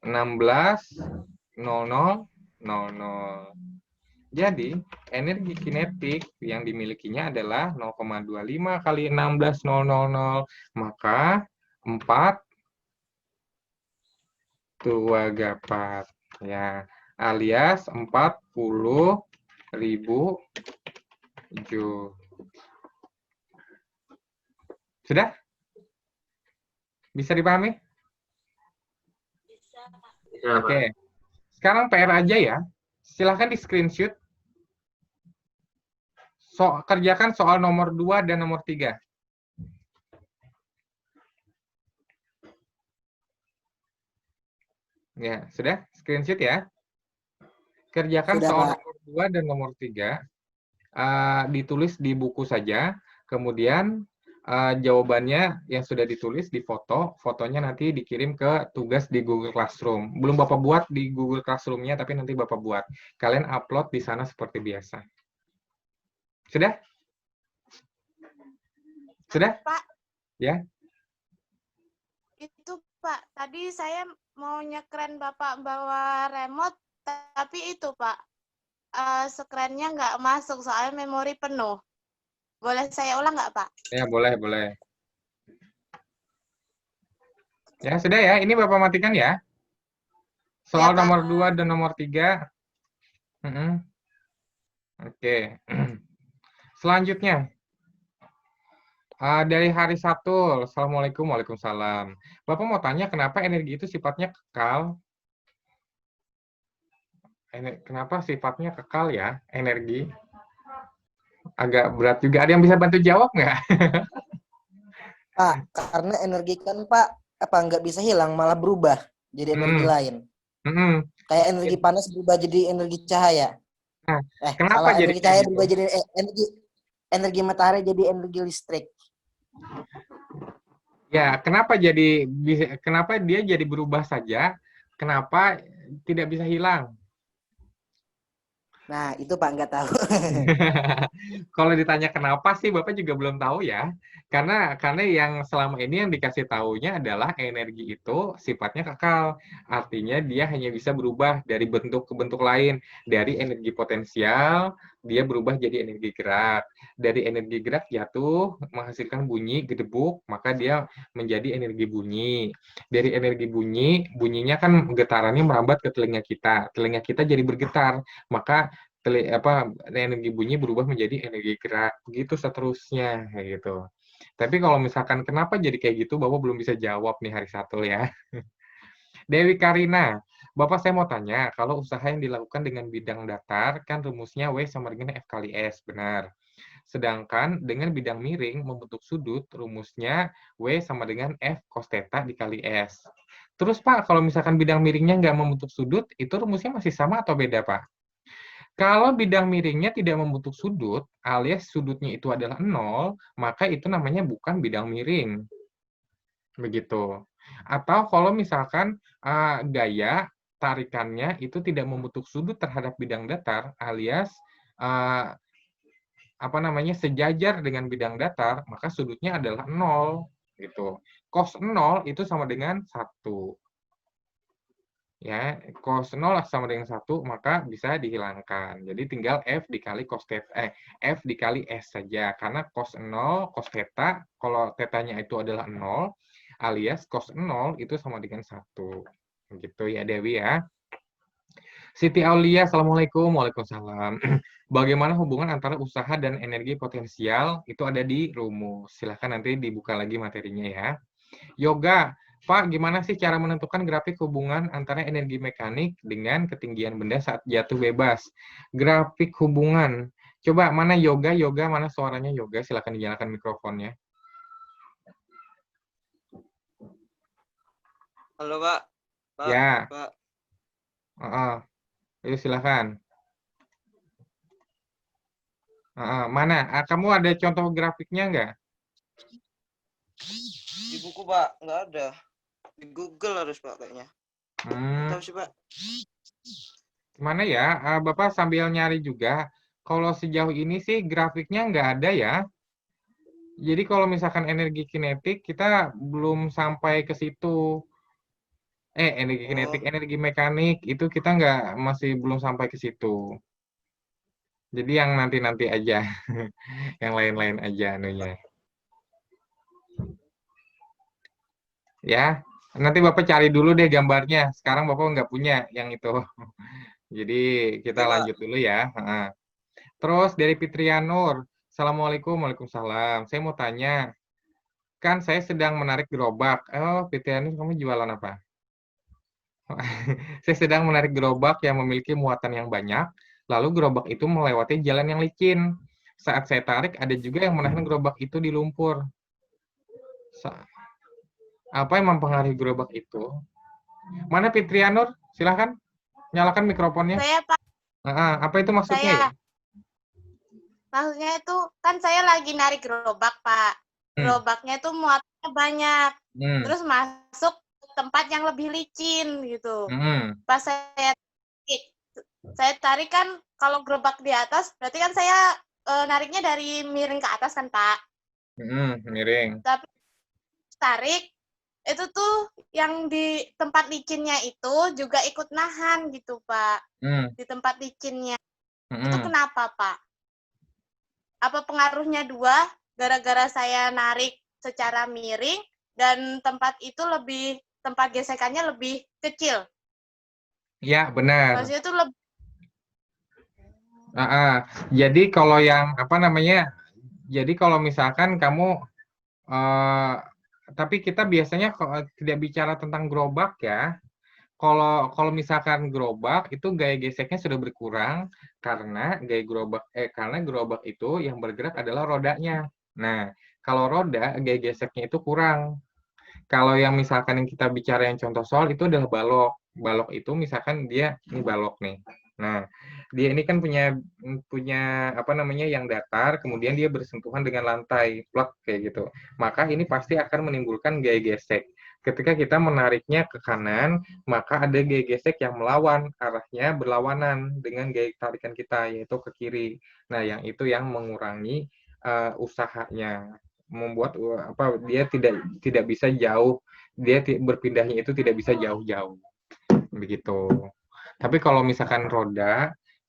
16,0000. Jadi, energi kinetik yang dimilikinya adalah 0,25 kali 16,000. Maka 4 2/4 ya, alias 40.000 joule. Sudah? Bisa dipahami? Bisa, Oke. Sekarang PR aja ya. Silahkan di screenshot. Kerjakan soal nomor 2 dan nomor 3. Ya, sudah? Screenshot ya. Kerjakan Sudah, soal Pak. nomor 2 dan nomor 3. Ditulis di buku saja. Kemudian jawabannya yang sudah ditulis di foto. Fotonya nanti dikirim ke tugas di Google Classroom. Belum Bapak buat di Google Classroom-nya, tapi nanti Bapak buat. Kalian upload di sana seperti biasa. Sudah? Sudah? Pak, Ya. itu Pak, tadi saya mau nyekren Bapak bawa remote, tapi itu Pak, skrennya nggak masuk soalnya memori penuh. Boleh saya ulang nggak Pak? Ya, boleh, boleh. Ya, sudah ya. Ini Bapak matikan ya. Soal Ya, Pak. nomor 2 dan nomor 3. Oke. Selanjutnya. Dari hari Satul. Assalamualaikum, waalaikumsalam. Bapak mau tanya kenapa energi itu sifatnya kekal? Kenapa sifatnya kekal ya, energi? Agak berat juga. Ada yang bisa bantu jawab nggak? Pak, karena energi kan Pak apa nggak bisa hilang, malah berubah jadi energi Hmm, lain. hmm. Kayak energi panas berubah jadi energi cahaya. Nah, Eh, kenapa salah, jadi energi kayak cahaya gitu? berubah jadi energi matahari jadi energi listrik. Ya, kenapa dia jadi berubah saja? Kenapa tidak bisa hilang? Nah, itu Pak nggak tahu. Kalau ditanya kenapa sih Bapak juga belum tahu ya. Karena yang selama ini yang dikasih taunya adalah energi itu sifatnya kekal. Artinya dia hanya bisa berubah dari bentuk ke bentuk lain. Dari energi potensial dia berubah jadi energi gerak. Dari energi gerak jatuh menghasilkan bunyi gedebuk, maka dia menjadi energi bunyi. Dari energi bunyi, bunyinya kan getarannya merambat ke telinga kita. Telinga kita jadi bergetar, maka energi bunyi berubah menjadi energi gerak, begitu seterusnya kayak gitu. Tapi kalau misalkan kenapa jadi kayak gitu, Bapak belum bisa jawab nih hari Sabtu ya. Dewi Karina, Bapak saya mau tanya, kalau usaha yang dilakukan dengan bidang datar, kan rumusnya W sama dengan F kali S, benar. Sedangkan dengan bidang miring membentuk sudut, rumusnya W sama dengan F cos theta dikali S. Terus Pak, kalau misalkan bidang miringnya nggak membentuk sudut, itu rumusnya masih sama atau beda Pak? Kalau bidang miringnya tidak membentuk sudut, alias sudutnya itu adalah 0, maka itu namanya bukan bidang miring. Begitu. Atau kalau misalkan gaya tarikannya itu tidak membentuk sudut terhadap bidang datar, alias uh, sejajar dengan bidang datar, maka sudutnya adalah 0. Gitu. Cos 0 itu sama dengan 1. Ya, cos 0 sama dengan 1, maka bisa dihilangkan. Jadi tinggal F dikali cos theta, F dikali S saja. Karena cos 0, cos theta, kalau tetanya itu adalah 0, alias cos 0 itu sama dengan 1. Gitu ya Dewi ya. Siti Aulia, Assalamualaikum, Waalaikumsalam. Bagaimana hubungan antara usaha dan energi potensial? Itu ada di rumus. Silahkan nanti dibuka lagi materinya ya. Yoga, Pak, gimana sih cara menentukan grafik hubungan antara energi mekanik dengan ketinggian benda saat jatuh bebas? Grafik hubungan. Coba mana Yoga, mana suaranya Yoga? Silakan dinyalakan mikrofonnya. Halo Pak, Ya, Pak. Ayo silakan. Mana? Kamu ada contoh grafiknya nggak? Di buku Pak, nggak ada. Di Google harus Pak kayaknya. Tahu sih Pak. Gimana ya? Bapak sambil nyari juga. Kalau sejauh ini sih grafiknya nggak ada ya. Jadi kalau misalkan energi kinetik kita belum sampai ke situ. Energi kinetik, energi mekanik itu kita masih belum sampai ke situ. Jadi yang nanti-nanti aja, yang lain-lain aja anunya. Ya, nanti Bapak cari dulu deh gambarnya. Sekarang Bapak nggak punya yang itu. Jadi kita lanjut dulu ya. Terus dari Fitrianur, Assalamualaikum, Waalaikumsalam. Saya mau tanya, kan saya sedang menarik gerobak. Oh, Fitrianur, kamu jualan apa? Saya sedang menarik gerobak yang memiliki muatan yang banyak, lalu gerobak itu melewati jalan yang licin. Saat saya tarik, ada juga yang menahan gerobak itu di lumpur. Apa yang mempengaruhi gerobak itu? Mana Fitrianur? Silahkan, nyalakan mikrofonnya. Saya Pak, Apa itu maksudnya ya? Maksudnya itu kan saya lagi narik gerobak Pak. Gerobaknya itu muatannya banyak. Terus masuk tempat yang lebih licin gitu. Pas saya tarik kan kalau gerobak di atas, berarti kan saya nariknya dari miring ke atas kan Pak. Miring. Tapi tarik itu tuh yang di tempat licinnya itu juga ikut nahan gitu Pak. Di tempat licinnya. Itu kenapa Pak? Apa pengaruhnya dua? Gara-gara saya narik secara miring dan tempat gesekannya lebih kecil. Ya, benar. Maksudnya itu lebih. Jadi kalau yang jadi kalau misalkan kamu eh, tapi kita biasanya tidak bicara tentang gerobak ya. Kalau misalkan gerobak itu gaya geseknya sudah berkurang karena karena gerobak itu yang bergerak adalah rodanya. Nah, kalau roda gaya geseknya itu kurang. Kalau yang misalkan yang kita bicara yang contoh soal itu adalah balok. Balok itu misalkan dia ini balok nih. Nah, dia ini kan punya punya apa namanya yang datar, kemudian dia bersentuhan dengan lantai, plak kayak gitu. Maka ini pasti akan menimbulkan gaya gesek. Ketika kita menariknya ke kanan, maka ada gaya gesek yang melawan, arahnya berlawanan dengan gaya tarikan kita, yaitu ke kiri. Nah, yang itu yang mengurangi usahanya, membuat apa dia tidak bisa jauh, dia berpindahnya itu tidak bisa jauh-jauh, begitu. Tapi kalau misalkan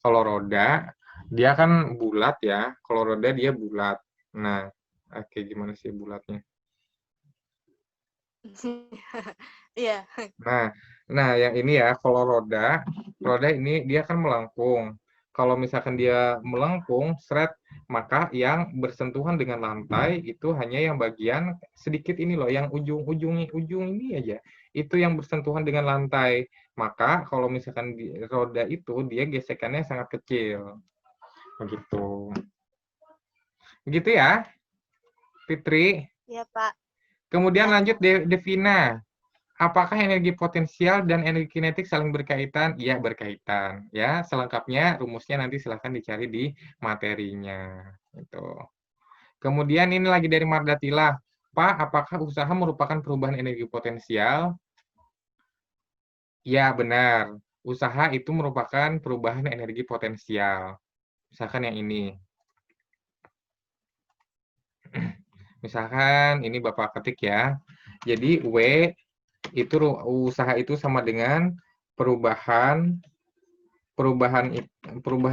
kalau roda dia kan bulat ya, kalau roda dia bulat. Nah, oke gimana sih bulatnya? Iya. Nah, yang ini ya, kalau roda ini dia kan melengkung. Kalau misalkan dia melengkung, maka yang bersentuhan dengan lantai itu hanya yang bagian sedikit ini loh, yang ujung ini aja. Itu yang bersentuhan dengan lantai. Maka kalau misalkan di roda itu dia gesekannya sangat kecil. Begitu. Begitu ya, Fitri. Iya, Pak. Kemudian Ya. lanjut Devina. Apakah energi potensial dan energi kinetik saling berkaitan? Iya, berkaitan. Ya, selengkapnya rumusnya nanti silahkan dicari di materinya. Itu. Kemudian ini lagi dari Mardatila. Pak, apakah usaha merupakan perubahan energi potensial? Ya, benar. Usaha itu merupakan perubahan energi potensial. Misalkan yang ini. Misalkan ini Bapak ketik ya. Jadi W itu usaha itu sama dengan perubahan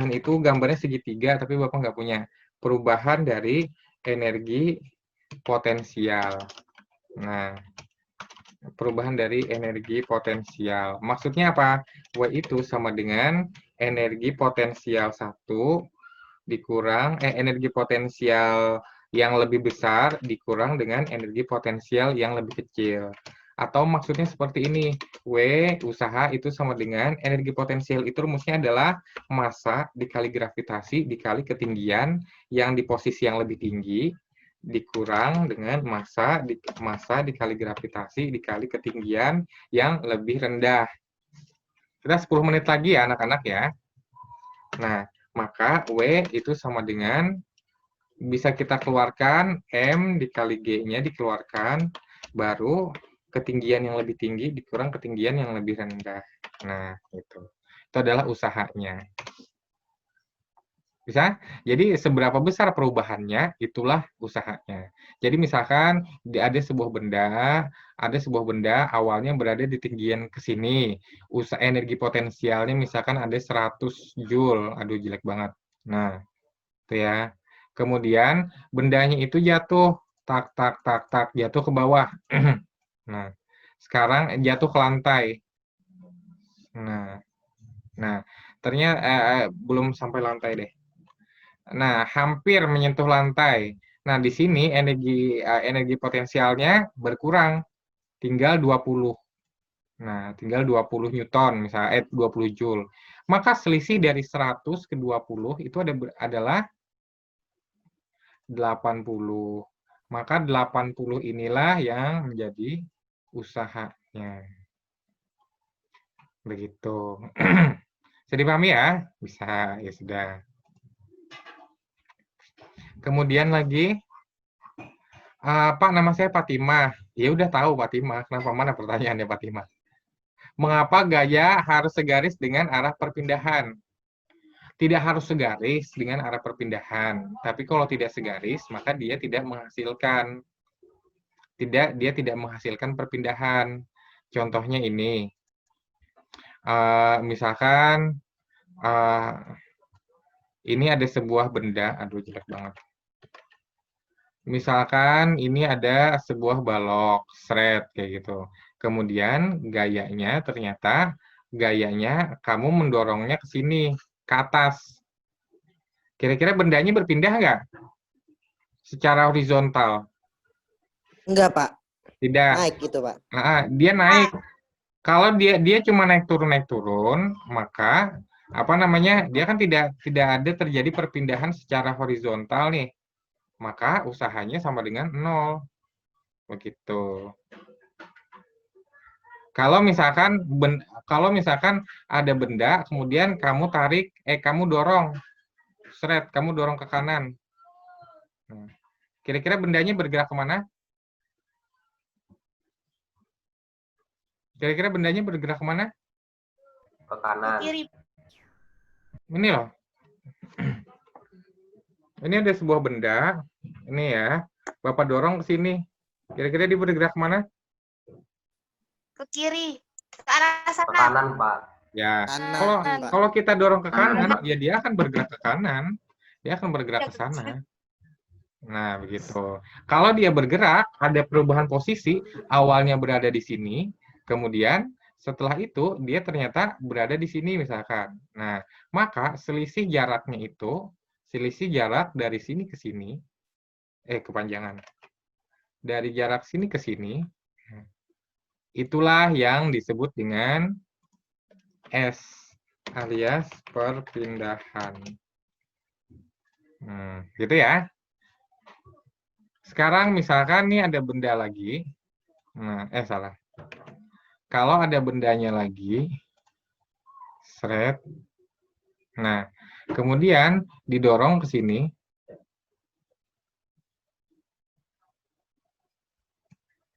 itu gambarnya segitiga tapi Bapak nggak punya. Perubahan dari energi potensial. Nah, perubahan dari energi potensial. Maksudnya apa? W itu sama dengan energi potensial 1 dikurang energi potensial yang lebih besar dikurang dengan energi potensial yang lebih kecil. Atau maksudnya seperti ini, W usaha itu sama dengan energi potensial itu rumusnya adalah massa dikali gravitasi dikali ketinggian yang di posisi yang lebih tinggi dikurang dengan massa dikali gravitasi dikali ketinggian yang lebih rendah. Kita 10 menit lagi ya anak-anak ya. Nah, maka W itu sama dengan bisa kita keluarkan M dikali G-nya dikeluarkan, baru ketinggian yang lebih tinggi dikurang ketinggian yang lebih rendah. Nah, itu. Itu adalah usahanya. Bisa? Jadi seberapa besar perubahannya, itulah usahanya. Jadi misalkan ada sebuah benda awalnya berada di ketinggian ke sini. Usaha energi potensialnya misalkan ada 100 Joule. Aduh, jelek banget. Nah, itu ya. Kemudian bendanya itu jatuh, jatuh ke bawah. Nah, sekarang jatuh ke lantai. Nah, ternyata belum sampai lantai deh. Nah, hampir menyentuh lantai. Nah, di sini energi potensialnya berkurang, tinggal 20. Nah, tinggal 20 Newton, misalnya 20 Joule. Maka selisih dari 100 ke 20 itu adalah 80. Maka 80 inilah yang menjadi usahanya. Begitu. Bisa dipahami ya? Bisa, ya sudah. Kemudian lagi, Pak, nama saya Fatimah. Ya udah tahu Fatimah. Kenapa mana pertanyaannya Fatimah? Mengapa gaya harus segaris dengan arah perpindahan? Tidak harus segaris dengan arah perpindahan. Tapi kalau tidak segaris, maka dia tidak menghasilkan. Dia tidak menghasilkan perpindahan. Contohnya ini. Misalkan ini ada sebuah benda. Aduh, jelek banget. Misalkan ini ada sebuah balok, kayak gitu. Kemudian ternyata gayanya kamu mendorongnya ke sini, ke atas. Kira-kira bendanya berpindah nggak? Secara horizontal. Enggak, Pak. Tidak. Naik gitu, Pak. Dia naik. Kalau dia cuma naik turun, maka apa namanya? Dia kan tidak ada terjadi perpindahan secara horizontal nih. Maka usahanya sama dengan 0. Begitu. Kalau misalkan ada benda, kemudian kamu dorong, kamu dorong ke kanan. Nah, kira-kira bendanya bergerak kemana? Kira-kira bendanya bergerak kemana? Ke kanan. Kiri. Ini loh. Ini ada sebuah benda. Ini ya. Bapak dorong ke sini. Kira-kira dia bergerak kemana? Ke kiri. Ke arah Ke sana. kanan, Pak. Ya. Kanan, Pak. Kalau kita dorong ke kanan, ya dia akan bergerak ke kanan. Dia akan bergerak ke sana. Nah, begitu. Kalau dia bergerak, ada perubahan posisi, awalnya berada di sini, kemudian setelah itu dia ternyata berada di sini misalkan. Nah, maka selisih jarak dari sini ke sini, kepanjangan. Dari jarak sini ke sini, itulah yang disebut dengan S, alias perpindahan. Gitu ya. Sekarang misalkan nih ada benda lagi. Salah. Kalau ada bendanya lagi, seret. Nah, kemudian didorong ke sini.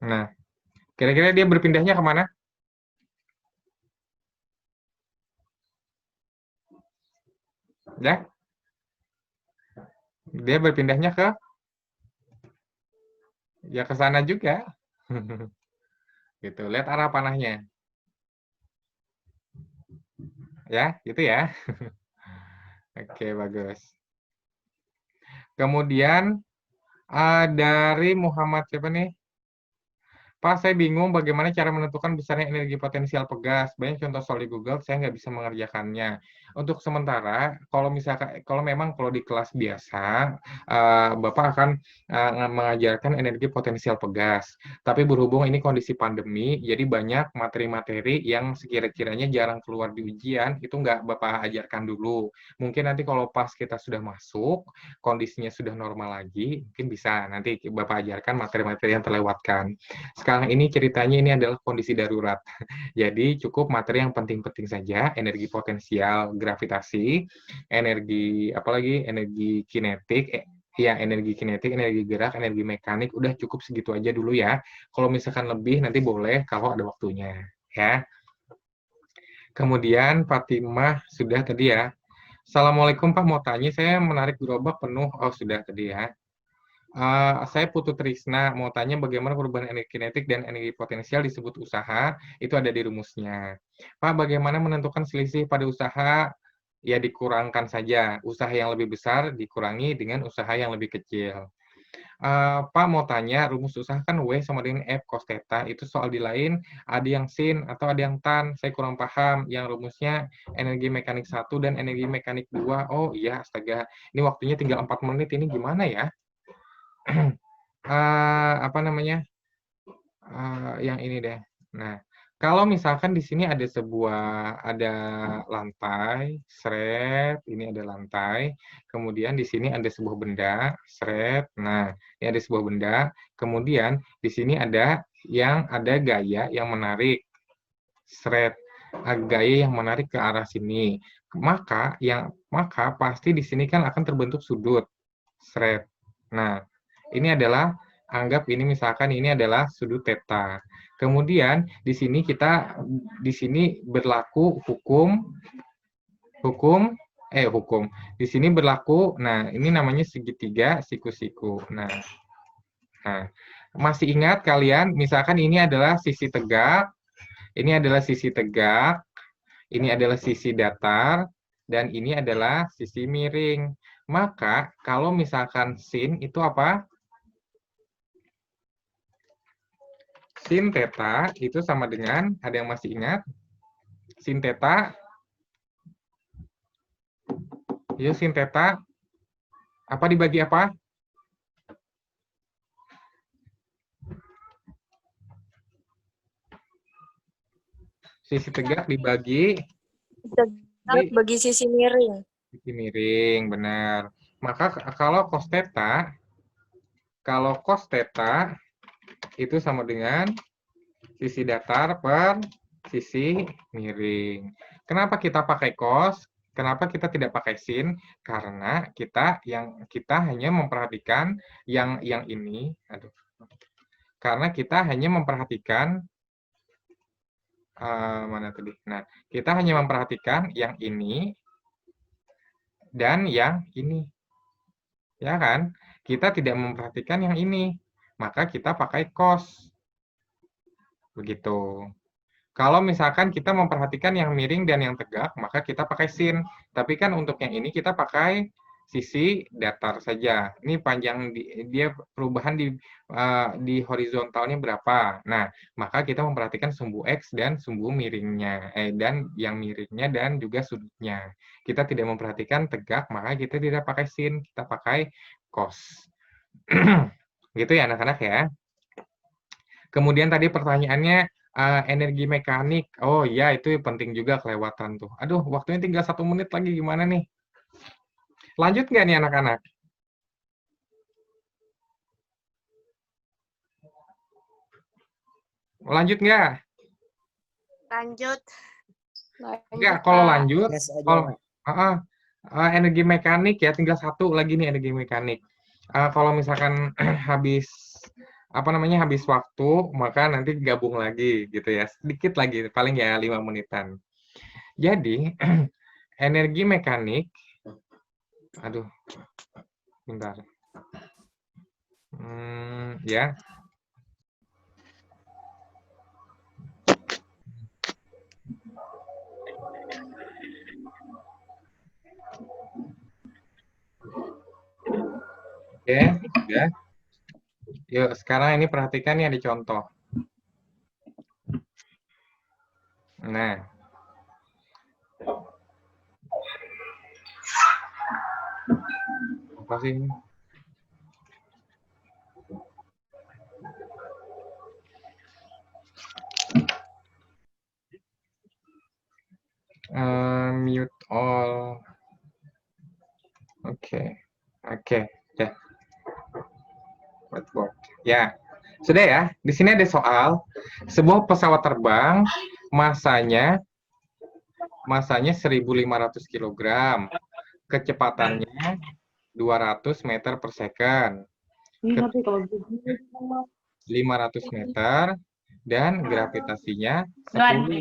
Nah, kira-kira dia berpindahnya kemana? Ya? Dia berpindahnya ke sana juga. Gitu. Lihat arah panahnya. Ya, gitu ya. Oke, bagus. Kemudian dari Muhammad siapa nih? Pak, saya bingung bagaimana cara menentukan besarnya energi potensial pegas. Banyak contoh soal di Google, saya nggak bisa mengerjakannya. Untuk sementara, kalau memang di kelas biasa, Bapak akan mengajarkan energi potensial pegas. Tapi berhubung ini kondisi pandemi, jadi banyak materi-materi yang sekira-kiranya jarang keluar di ujian, itu nggak Bapak ajarkan dulu. Mungkin nanti kalau pas kita sudah masuk, kondisinya sudah normal lagi, mungkin bisa nanti Bapak ajarkan materi-materi yang terlewatkan. Sekarang ini ceritanya ini adalah kondisi darurat. Jadi cukup materi yang penting-penting saja, energi potensial, gravitasi, energi kinetik, energi gerak, energi mekanik, udah cukup segitu aja dulu ya. Kalau misalkan lebih nanti boleh kalau ada waktunya, ya. Kemudian Fatimah sudah tadi ya. Assalamualaikum Pak, mau tanya, saya menarik gerobak penuh. Oh, sudah tadi ya. Saya Putu Trisna, mau tanya bagaimana perubahan energi kinetik dan energi potensial disebut usaha, itu ada di rumusnya. Pak, bagaimana menentukan selisih pada usaha? Ya dikurangkan saja, usaha yang lebih besar dikurangi dengan usaha yang lebih kecil. Pak, mau tanya, rumus usaha kan W sama dengan F cos theta, itu soal di lain, ada yang sin atau ada yang tan, saya kurang paham, yang rumusnya energi mekanik 1 dan energi mekanik 2, oh iya astaga, ini waktunya tinggal 4 menit, ini gimana ya? Yang ini deh. Nah, kalau misalkan di sini ada lantai, seret, ini ada lantai, kemudian di sini ada sebuah benda, seret. Nah, ini ada sebuah benda, kemudian di sini ada gaya yang menarik, seret, gaya yang menarik ke arah sini. Maka pasti di sini kan akan terbentuk sudut, seret. Nah, ini adalah misalkan ini adalah sudut theta. Kemudian di sini berlaku hukum. Di sini berlaku, nah ini namanya segitiga siku-siku. Nah, masih ingat kalian, misalkan ini adalah sisi tegak, ini adalah sisi tegak, ini adalah sisi datar, dan ini adalah sisi miring. Maka kalau misalkan sin itu apa? Sin theta itu sama dengan, ada yang masih ingat? Sin theta, sin theta, apa dibagi apa? Sisi tegak dibagi Bagi sisi miring. sisi miring, benar. Maka kalau cos theta itu sama dengan sisi datar per sisi miring. Kenapa kita pakai cos? Kenapa kita tidak pakai sin? Karena kita hanya memperhatikan yang ini. Aduh. Karena kita hanya memperhatikan mana tadi? Nah, kita hanya memperhatikan yang ini dan yang ini. Ya kan? Kita tidak memperhatikan yang ini. Maka kita pakai cos. Begitu. Kalau misalkan kita memperhatikan yang miring dan yang tegak, maka kita pakai sin. Tapi kan untuk yang ini kita pakai sisi datar saja. Ini panjang dia perubahan di horizontalnya berapa. Nah, maka kita memperhatikan sumbu X dan sumbu miringnya. Dan yang miringnya dan juga sudutnya. Kita tidak memperhatikan tegak, maka kita tidak pakai sin. Kita pakai cos. Gitu ya anak-anak ya. Kemudian tadi pertanyaannya, energi mekanik. Oh iya, itu penting juga kelewatan tuh. Aduh, waktunya tinggal 1 menit lagi, gimana nih? Lanjut nggak nih anak-anak? Lanjut nggak? Lanjut. Nggak, kalau lanjut, Gas aja. kalau energi mekanik ya, tinggal 1 lagi nih energi mekanik. Kalau misalkan habis habis waktu, maka nanti gabung lagi gitu ya. Sedikit lagi, paling ya 5 menitan. Jadi, energi mekanik, aduh, bentar. Ya. Oke, sudah. Yuk, sekarang ini perhatikan ya di contoh. Nah. Apa sih ini? Mute all. Oke. Ya. Whiteboard. Ya. Sudah ya. Di sini ada soal. Sebuah pesawat terbang masanya 1.500 kg. Kecepatannya 200 meter per second. 500 meter dan gravitasinya 10.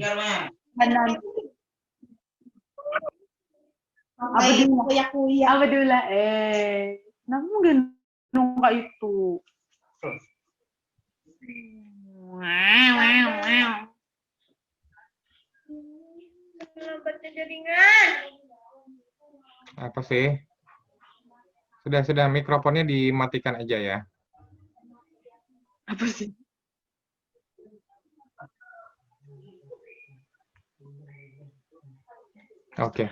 Apa dulu namun ganun ka itu. Lambatnya jaringan. Apa sih? Sudah mikrofonnya dimatikan aja ya. Apa sih? Oke.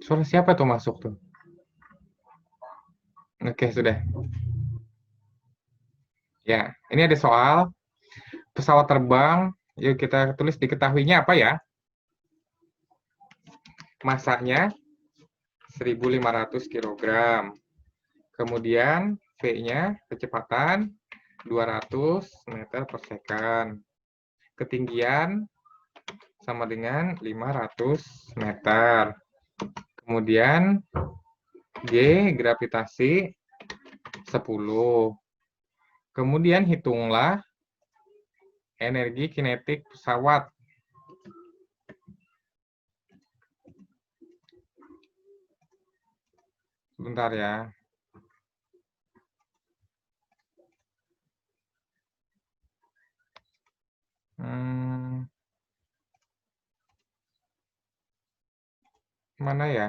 Suara siapa tuh masuk tuh? Oke, sudah. Ya, ini ada soal pesawat terbang. Yuk kita tulis diketahuinya apa ya? Masanya 1.500 kg. Kemudian V-nya kecepatan 200 meter per second. Ketinggian sama dengan 500 meter. Kemudian G gravitasi 10. Kemudian hitunglah energi kinetik pesawat. Sebentar ya. Mana ya?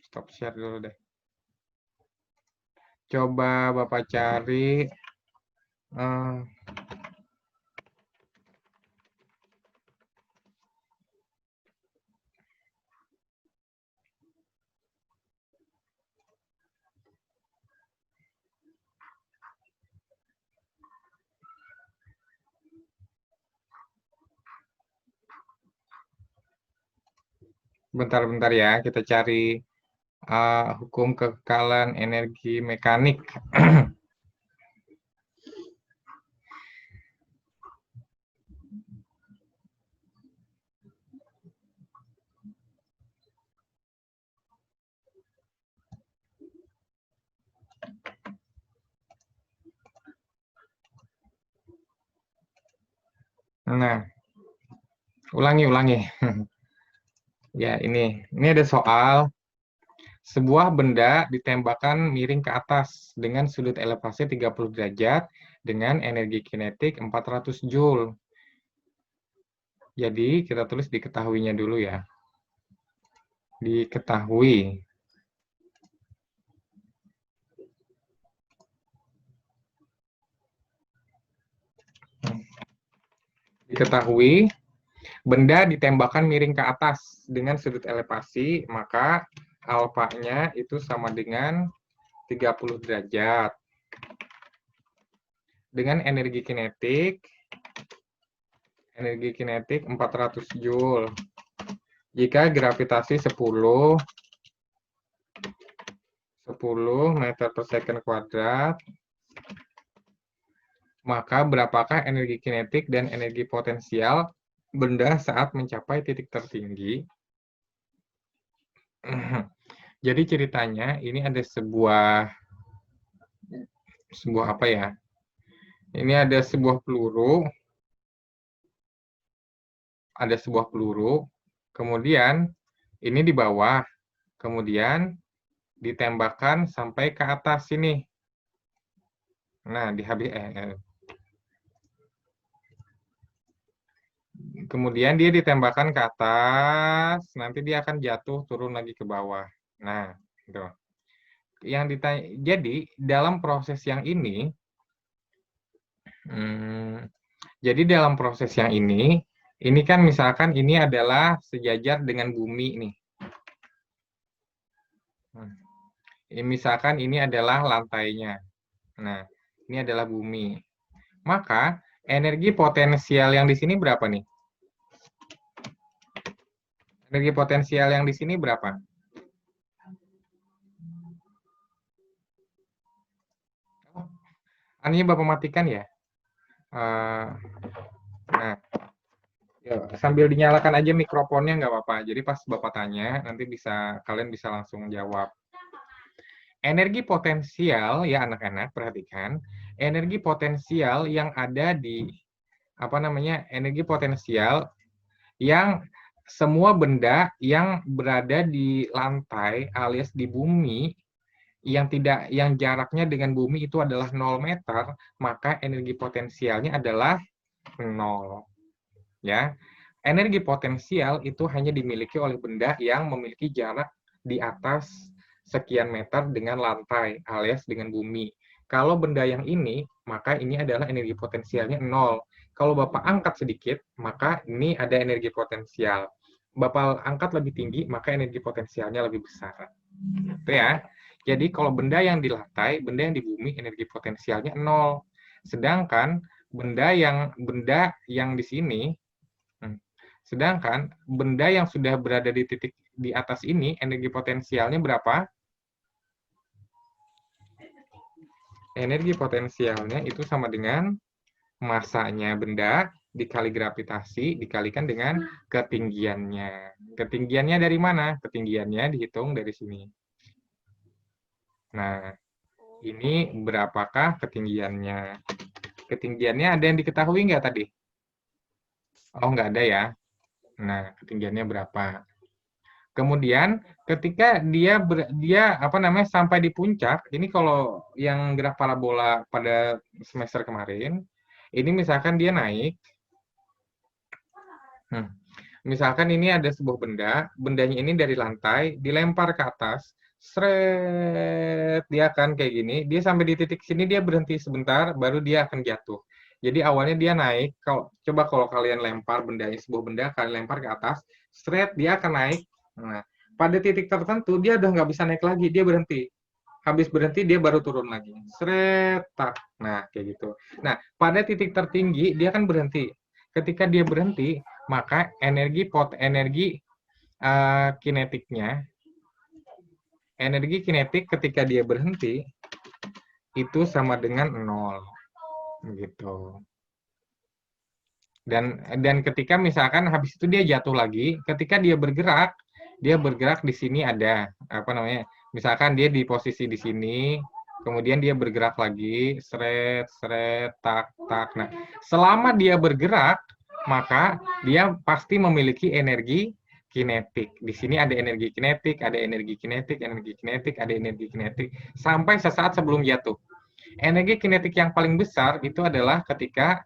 Stop share dulu deh. Coba Bapak cari Bentar-bentar ya, kita cari hukum kekekalan energi mekanik. Nah, ulangi. Ya, ini ada soal. Sebuah benda ditembakkan miring ke atas dengan sudut elevasi 30 derajat dengan energi kinetik 400 Joule. Jadi, kita tulis diketahuinya dulu ya. Diketahui. Diketahui, benda ditembakkan miring ke atas dengan sudut elevasi, maka alfanya itu sama dengan 30 derajat. Dengan energi kinetik 400 Joule. Jika gravitasi 10 meter per second kuadrat, maka berapakah energi kinetik dan energi potensial benda saat mencapai titik tertinggi? Jadi ceritanya ini ada sebuah apa ya? Ini ada sebuah peluru. Ada sebuah peluru. Kemudian ini di bawah. Kemudian ditembakkan sampai ke atas sini. Nah, kemudian dia ditembakkan ke atas, nanti dia akan jatuh turun lagi ke bawah. Nah, gitu. Jadi dalam proses yang ini, ini kan misalkan ini adalah sejajar dengan bumi nih. Misalkan ini adalah lantainya. Nah, ini adalah bumi. Maka energi potensial yang di sini berapa nih? Energi potensial yang di sini berapa? Ini Bapak matikan ya. Nah, ya, sambil dinyalakan aja mikrofonnya nggak apa-apa. Jadi pas Bapak tanya, nanti kalian bisa langsung jawab. Energi potensial, ya anak-anak, perhatikan. Energi potensial yang ada di, energi potensial yang semua benda yang berada di lantai alias di bumi yang jaraknya dengan bumi itu adalah 0 meter, maka energi potensialnya adalah 0. Ya. Energi potensial itu hanya dimiliki oleh benda yang memiliki jarak di atas sekian meter dengan lantai alias dengan bumi. Kalau benda yang ini, maka ini adalah energi potensialnya 0. Kalau Bapak angkat sedikit, maka ini ada energi potensial. Bapak angkat lebih tinggi, maka energi potensialnya lebih besar. Itu ya. Jadi kalau benda yang di lantai, benda yang di bumi, energi potensialnya 0. Sedangkan benda yang di sini, sedangkan benda yang sudah berada di titik di atas ini, energi potensialnya berapa? Energi potensialnya itu sama dengan masanya benda dikali gravitasi dikalikan dengan ketinggiannya. Ketinggiannya dari mana? Ketinggiannya dihitung dari sini. Nah, ini berapakah ketinggiannya? Ketinggiannya ada yang diketahui nggak tadi? Oh, nggak ada ya. Nah, ketinggiannya berapa? Kemudian ketika dia sampai di puncak, ini kalau yang graf parabola pada semester kemarin, ini misalkan dia naik. Misalkan ini ada sebuah bendanya ini dari lantai dilempar ke atas, seret, dia akan kayak gini, dia sampai di titik sini dia berhenti sebentar, baru dia akan jatuh. Jadi awalnya dia naik, coba kalau kalian lempar sebuah benda, kalian lempar ke atas, seret, dia akan naik. Nah, pada titik tertentu dia udah nggak bisa naik lagi, dia berhenti. Habis berhenti dia baru turun lagi. Seret, tak. Nah, kayak gitu. Nah, pada titik tertinggi dia kan berhenti. Ketika dia berhenti, maka energi kinetiknya, energi kinetik ketika dia berhenti itu sama dengan 0 gitu. Dan ketika misalkan habis itu dia jatuh lagi, ketika dia bergerak di sini ada apa namanya? Misalkan dia di posisi di sini, kemudian dia bergerak lagi, seret, seret, tak, tak. Nah, selama dia bergerak, maka dia pasti memiliki energi kinetik. Di sini ada energi kinetik, ada energi kinetik, energi kinetik, ada energi kinetik, sampai sesaat sebelum jatuh. Energi kinetik yang paling besar itu adalah ketika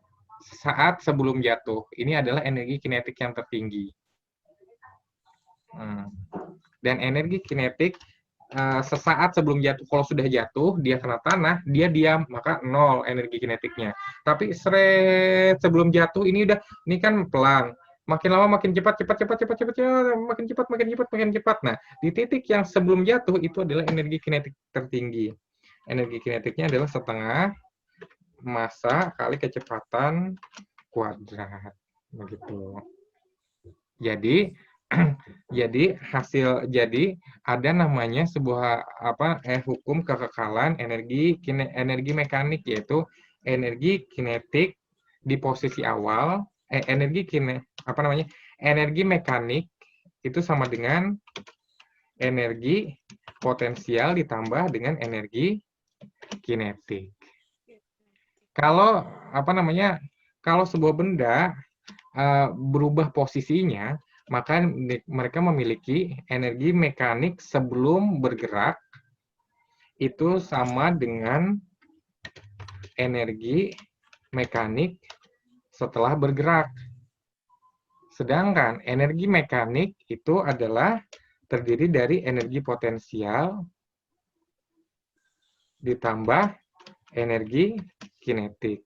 saat sebelum jatuh. Ini adalah energi kinetik yang tertinggi. Dan energi kinetik sesaat sebelum jatuh, kalau sudah jatuh, dia kena tanah, dia diam, maka 0 energi kinetiknya. Tapi seret sebelum jatuh, ini kan pelan. Makin lama makin cepat, makin cepat. Nah, di titik yang sebelum jatuh itu adalah energi kinetik tertinggi. Energi kinetiknya adalah setengah massa kali kecepatan kuadrat, begitu. Jadi ada namanya sebuah hukum kekekalan energi mekanik, yaitu energi kinetik di posisi awal, energi mekanik itu sama dengan energi potensial ditambah dengan energi kinetik. Kalau kalau sebuah benda berubah posisinya, maka mereka memiliki energi mekanik sebelum bergerak itu sama dengan energi mekanik setelah bergerak. Sedangkan energi mekanik itu adalah terdiri dari energi potensial ditambah energi kinetik.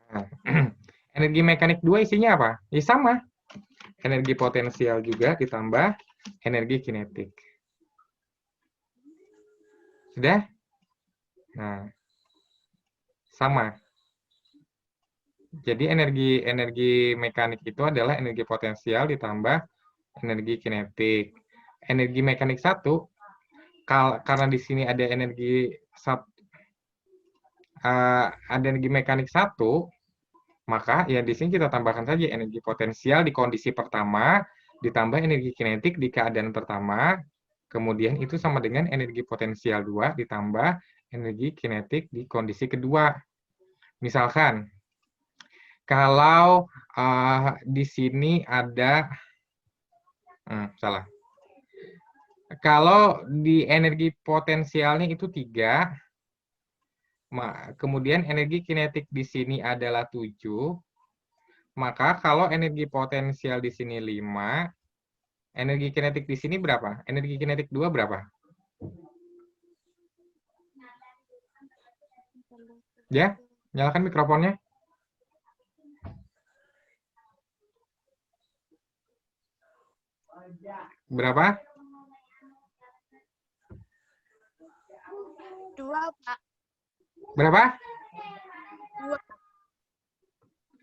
Nah, energi mekanik 2 isinya apa? Ya sama. Energi potensial juga ditambah energi kinetik. Sudah? Nah, sama. Jadi energi mekanik itu adalah energi potensial ditambah energi kinetik. Energi mekanik 1, karena di sini ada energi mekanik 1, maka ya di sini kita tambahkan saja energi potensial di kondisi pertama ditambah energi kinetik di keadaan pertama, kemudian itu sama dengan energi potensial 2 ditambah energi kinetik di kondisi kedua. Misalkan kalau di sini ada kalau di energi potensialnya itu 3, kemudian energi kinetik di sini adalah 7, maka kalau energi potensial di sini 5, energi kinetik di sini berapa? Energi kinetik 2 berapa? Ya, nyalakan mikrofonnya. Berapa? 2, Pak. Berapa? 2.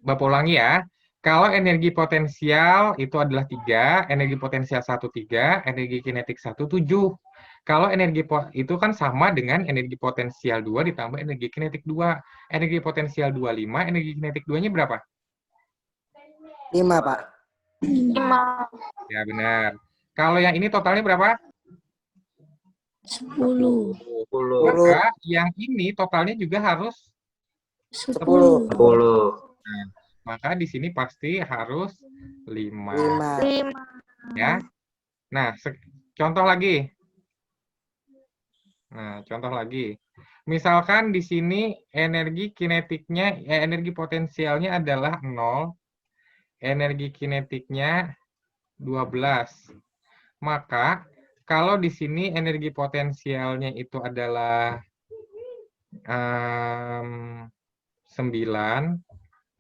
Bapak ulangi ya. Kalau energi potensial itu adalah 3, energi potensial 1 3, energi kinetik 1 7. Kalau energi itu kan sama dengan energi potensial 2 ditambah energi kinetik 2. Energi potensial 2 5, energi kinetik 2-nya berapa? 5, Pak. 5. Ya, benar. Kalau yang ini totalnya berapa? 10. 10. Maka yang ini totalnya juga harus 10. 10. Nah, maka di sini pasti harus 5. 5. Ya. Nah, contoh lagi. Nah, contoh lagi. Misalkan di sini energi kinetiknya, energi potensialnya adalah 0, energi kinetiknya 12. Maka kalau di sini energi potensialnya itu adalah 9,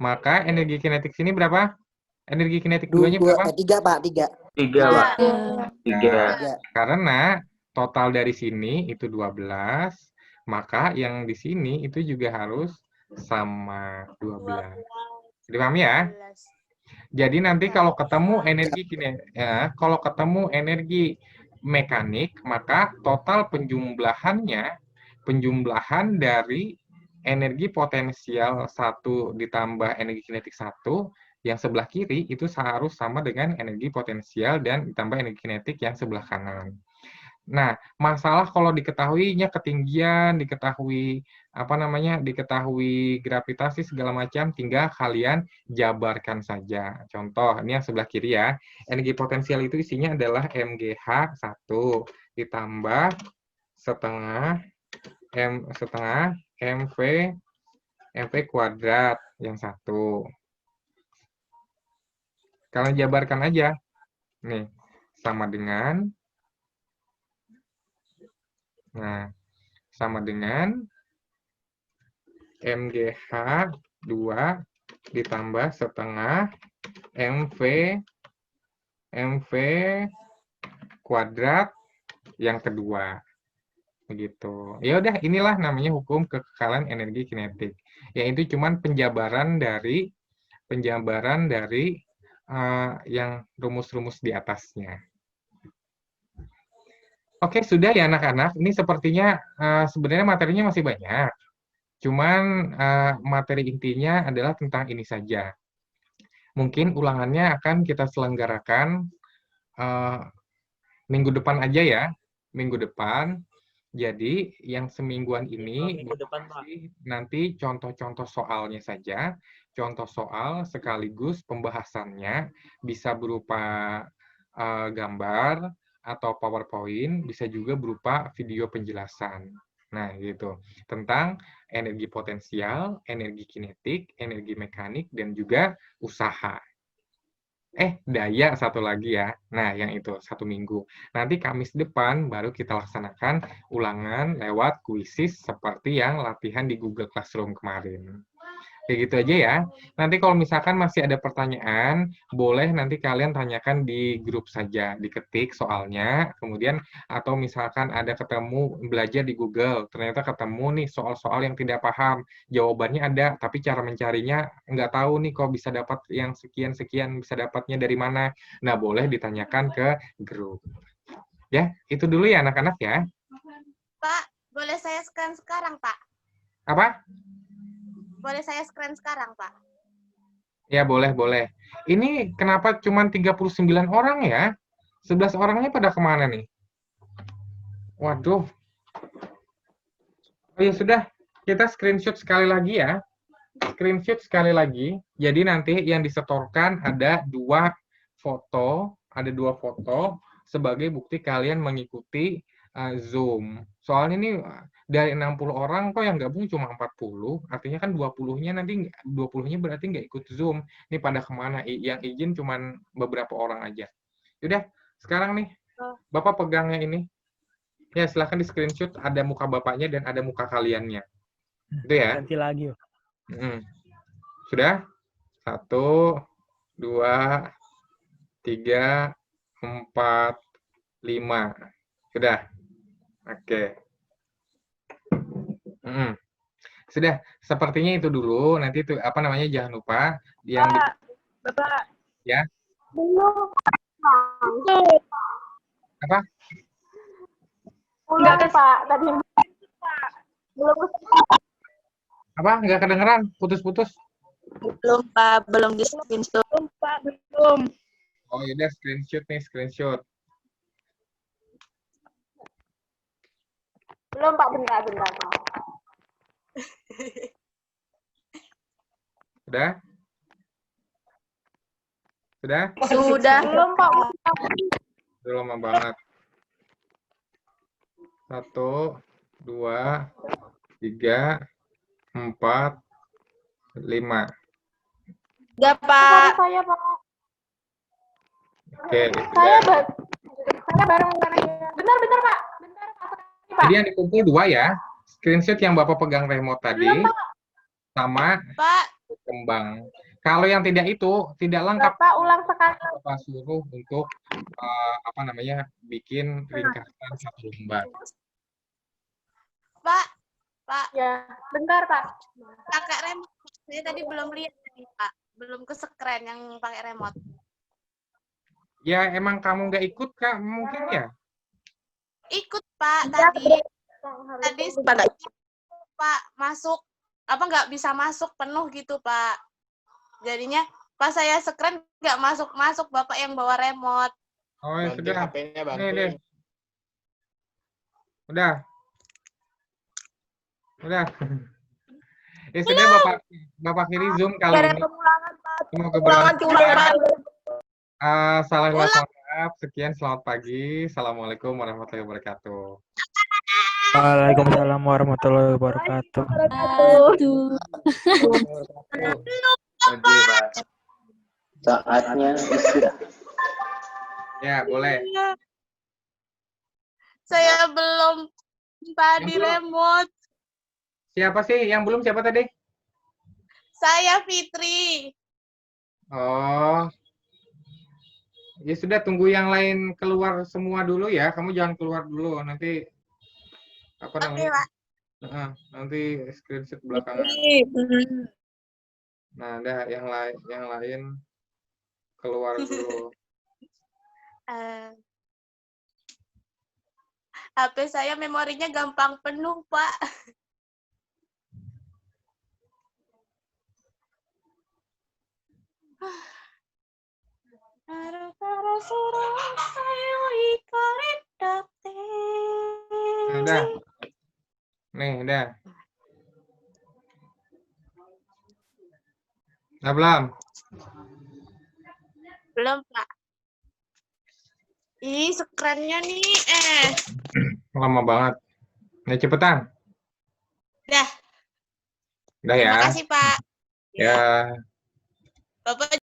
maka energi kinetik sini berapa? Energi kinetik 2-nya berapa? 3, Pak. 3. 3, Pak. 3. Karena total dari sini itu 12, maka yang di sini itu juga harus sama 12. Dipahami ya? 12. Jadi nanti Ya. kalau ketemu energi kalau ketemu energi mekanik, maka total penjumlahan dari energi potensial 1 ditambah energi kinetik 1 yang sebelah kiri itu harus sama dengan energi potensial dan ditambah energi kinetik yang sebelah kanan. Nah, masalah kalau diketahuinya ketinggian, diketahui diketahui gravitasi segala macam, tinggal kalian jabarkan saja. Contoh, ini yang sebelah kiri ya. Energi potensial itu isinya adalah MGH 1 ditambah setengah MV kuadrat yang 1. Kalian jabarkan aja. Nih, sama dengan MGH 2 ditambah setengah MV kuadrat yang kedua. Begitu. Ya udah, inilah namanya hukum kekekalan energi kinetik. Yaitu cuman penjabaran dari yang rumus-rumus di atasnya. Oke, sudah ya anak-anak. Ini sepertinya sebenarnya materinya masih banyak. Cuman materi intinya adalah tentang ini saja. Mungkin ulangannya akan kita selenggarakan minggu depan aja ya. Minggu depan. Jadi yang semingguan ini nanti contoh-contoh soalnya saja. Contoh soal sekaligus pembahasannya bisa berupa gambar atau PowerPoint, bisa juga berupa video penjelasan. Nah, gitu. Tentang energi potensial, energi kinetik, energi mekanik, dan juga usaha. Daya satu lagi ya. Nah, yang itu, 1 minggu. Nanti Kamis depan baru kita laksanakan ulangan lewat kuisis seperti yang latihan di Google Classroom kemarin. Kayak gitu aja ya. Nanti kalau misalkan masih ada pertanyaan, boleh nanti kalian tanyakan di grup saja, diketik soalnya, kemudian atau misalkan ada ketemu belajar di Google, ternyata ketemu nih soal-soal yang tidak paham, jawabannya ada, tapi cara mencarinya nggak tahu nih kok bisa dapat yang sekian-sekian, bisa dapatnya dari mana. Nah, boleh ditanyakan ke grup. Ya, itu dulu ya anak-anak ya. Pak, boleh saya scan sekarang, Pak? Apa? Boleh saya scan sekarang, Pak? Ya, boleh. Ini kenapa cuma 39 orang ya? 11 orangnya pada kemana nih? Waduh. Oh ya sudah, kita screenshot sekali lagi ya. Screenshot sekali lagi. Jadi nanti yang disetorkan ada 2 foto sebagai bukti kalian mengikuti Zoom. Soalnya ini dari 60 orang kok yang gabung cuma 40, artinya kan 20-nya berarti nggak ikut Zoom. Ini pada kemana? Yang izin cuma beberapa orang aja. Udah, sekarang nih, Bapak pegangnya ini. Ya, silahkan di screenshot, ada muka Bapaknya dan ada muka kaliannya. Itu ya. Ganti lagi. Sudah? 1, 2, 3, 4, 5. Sudah? Oke. Sudah, sepertinya itu dulu. Nanti itu jangan lupa yang Bapak. Ya. Belum. Apa? Enggak, Pak. Tadi Pak. Belum. Apa? Nggak kedengeran? Putus-putus. Belum, Pak. Belum di screenshot. Belum, Pak. Belum. Oh, yaudah screenshot nih, screenshot. Belum, Pak. Bentar, Pak. Sudah? Sudah? Sudah. Belum, Pak. Sudah lama banget. 1, 2, 3, 4, 5. Enggak, Pak. Saya, Pak. Oke. Saya bareng Bentar, Pak. Bentar, Pak. Jadi yang dikumpul 2 ya. Screenshot yang Bapak pegang remote tadi sama Pak. kembang. Kalau yang tidak itu tidak lengkap. Bapak ulang sekali. Bapak suruh untuk bikin ringkasan 1 lembar. Pak, Pak, Ya, bentar Pak. pakai remote. Saya tadi belum lihat tadi, Pak. Belum ke-screen yang pakai remote. Ya emang kamu nggak ikut Kak mungkin ya? Ikut, Pak, Ya, tadi. Tadi Pak masuk apa nggak bisa masuk penuh gitu, Pak. Jadinya pas saya screen nggak masuk Bapak yang bawa remote. Oh ya Banting sudah. HP-nya, Nih, banting. deh. Udah. Ya sudah Bapak kiri Zoom kali Ada ini. pengulangan Pak. Semoga Pengulangan bermanfaat. diulang. Salah mohon maaf. Sekian, selamat pagi. Assalamualaikum warahmatullahi wabarakatuh. Waalaikumsalam warahmatullahi wabarakatuh. Oke, Pak. Saatnya istirahat. Ya, boleh. Saya belum tadi Yang belum? remote. Siapa sih yang belum? Siapa tadi? Saya Fitri. Oh. Ya sudah, tunggu yang lain keluar semua dulu ya. Kamu jangan keluar dulu, nanti apa Oke, namanya? Pak. Nanti screenshot belakangan. Nah, ada yang lain keluar dulu. HP saya memorinya gampang penuh, Pak. Nah, udah. Nih, udah. Nah, belum? Belum, Pak. Ih, screen-nya nih. Lama banget. Nih, cepetan. Dah. Udah ya. Terima kasih, Pak. Ya. Bapak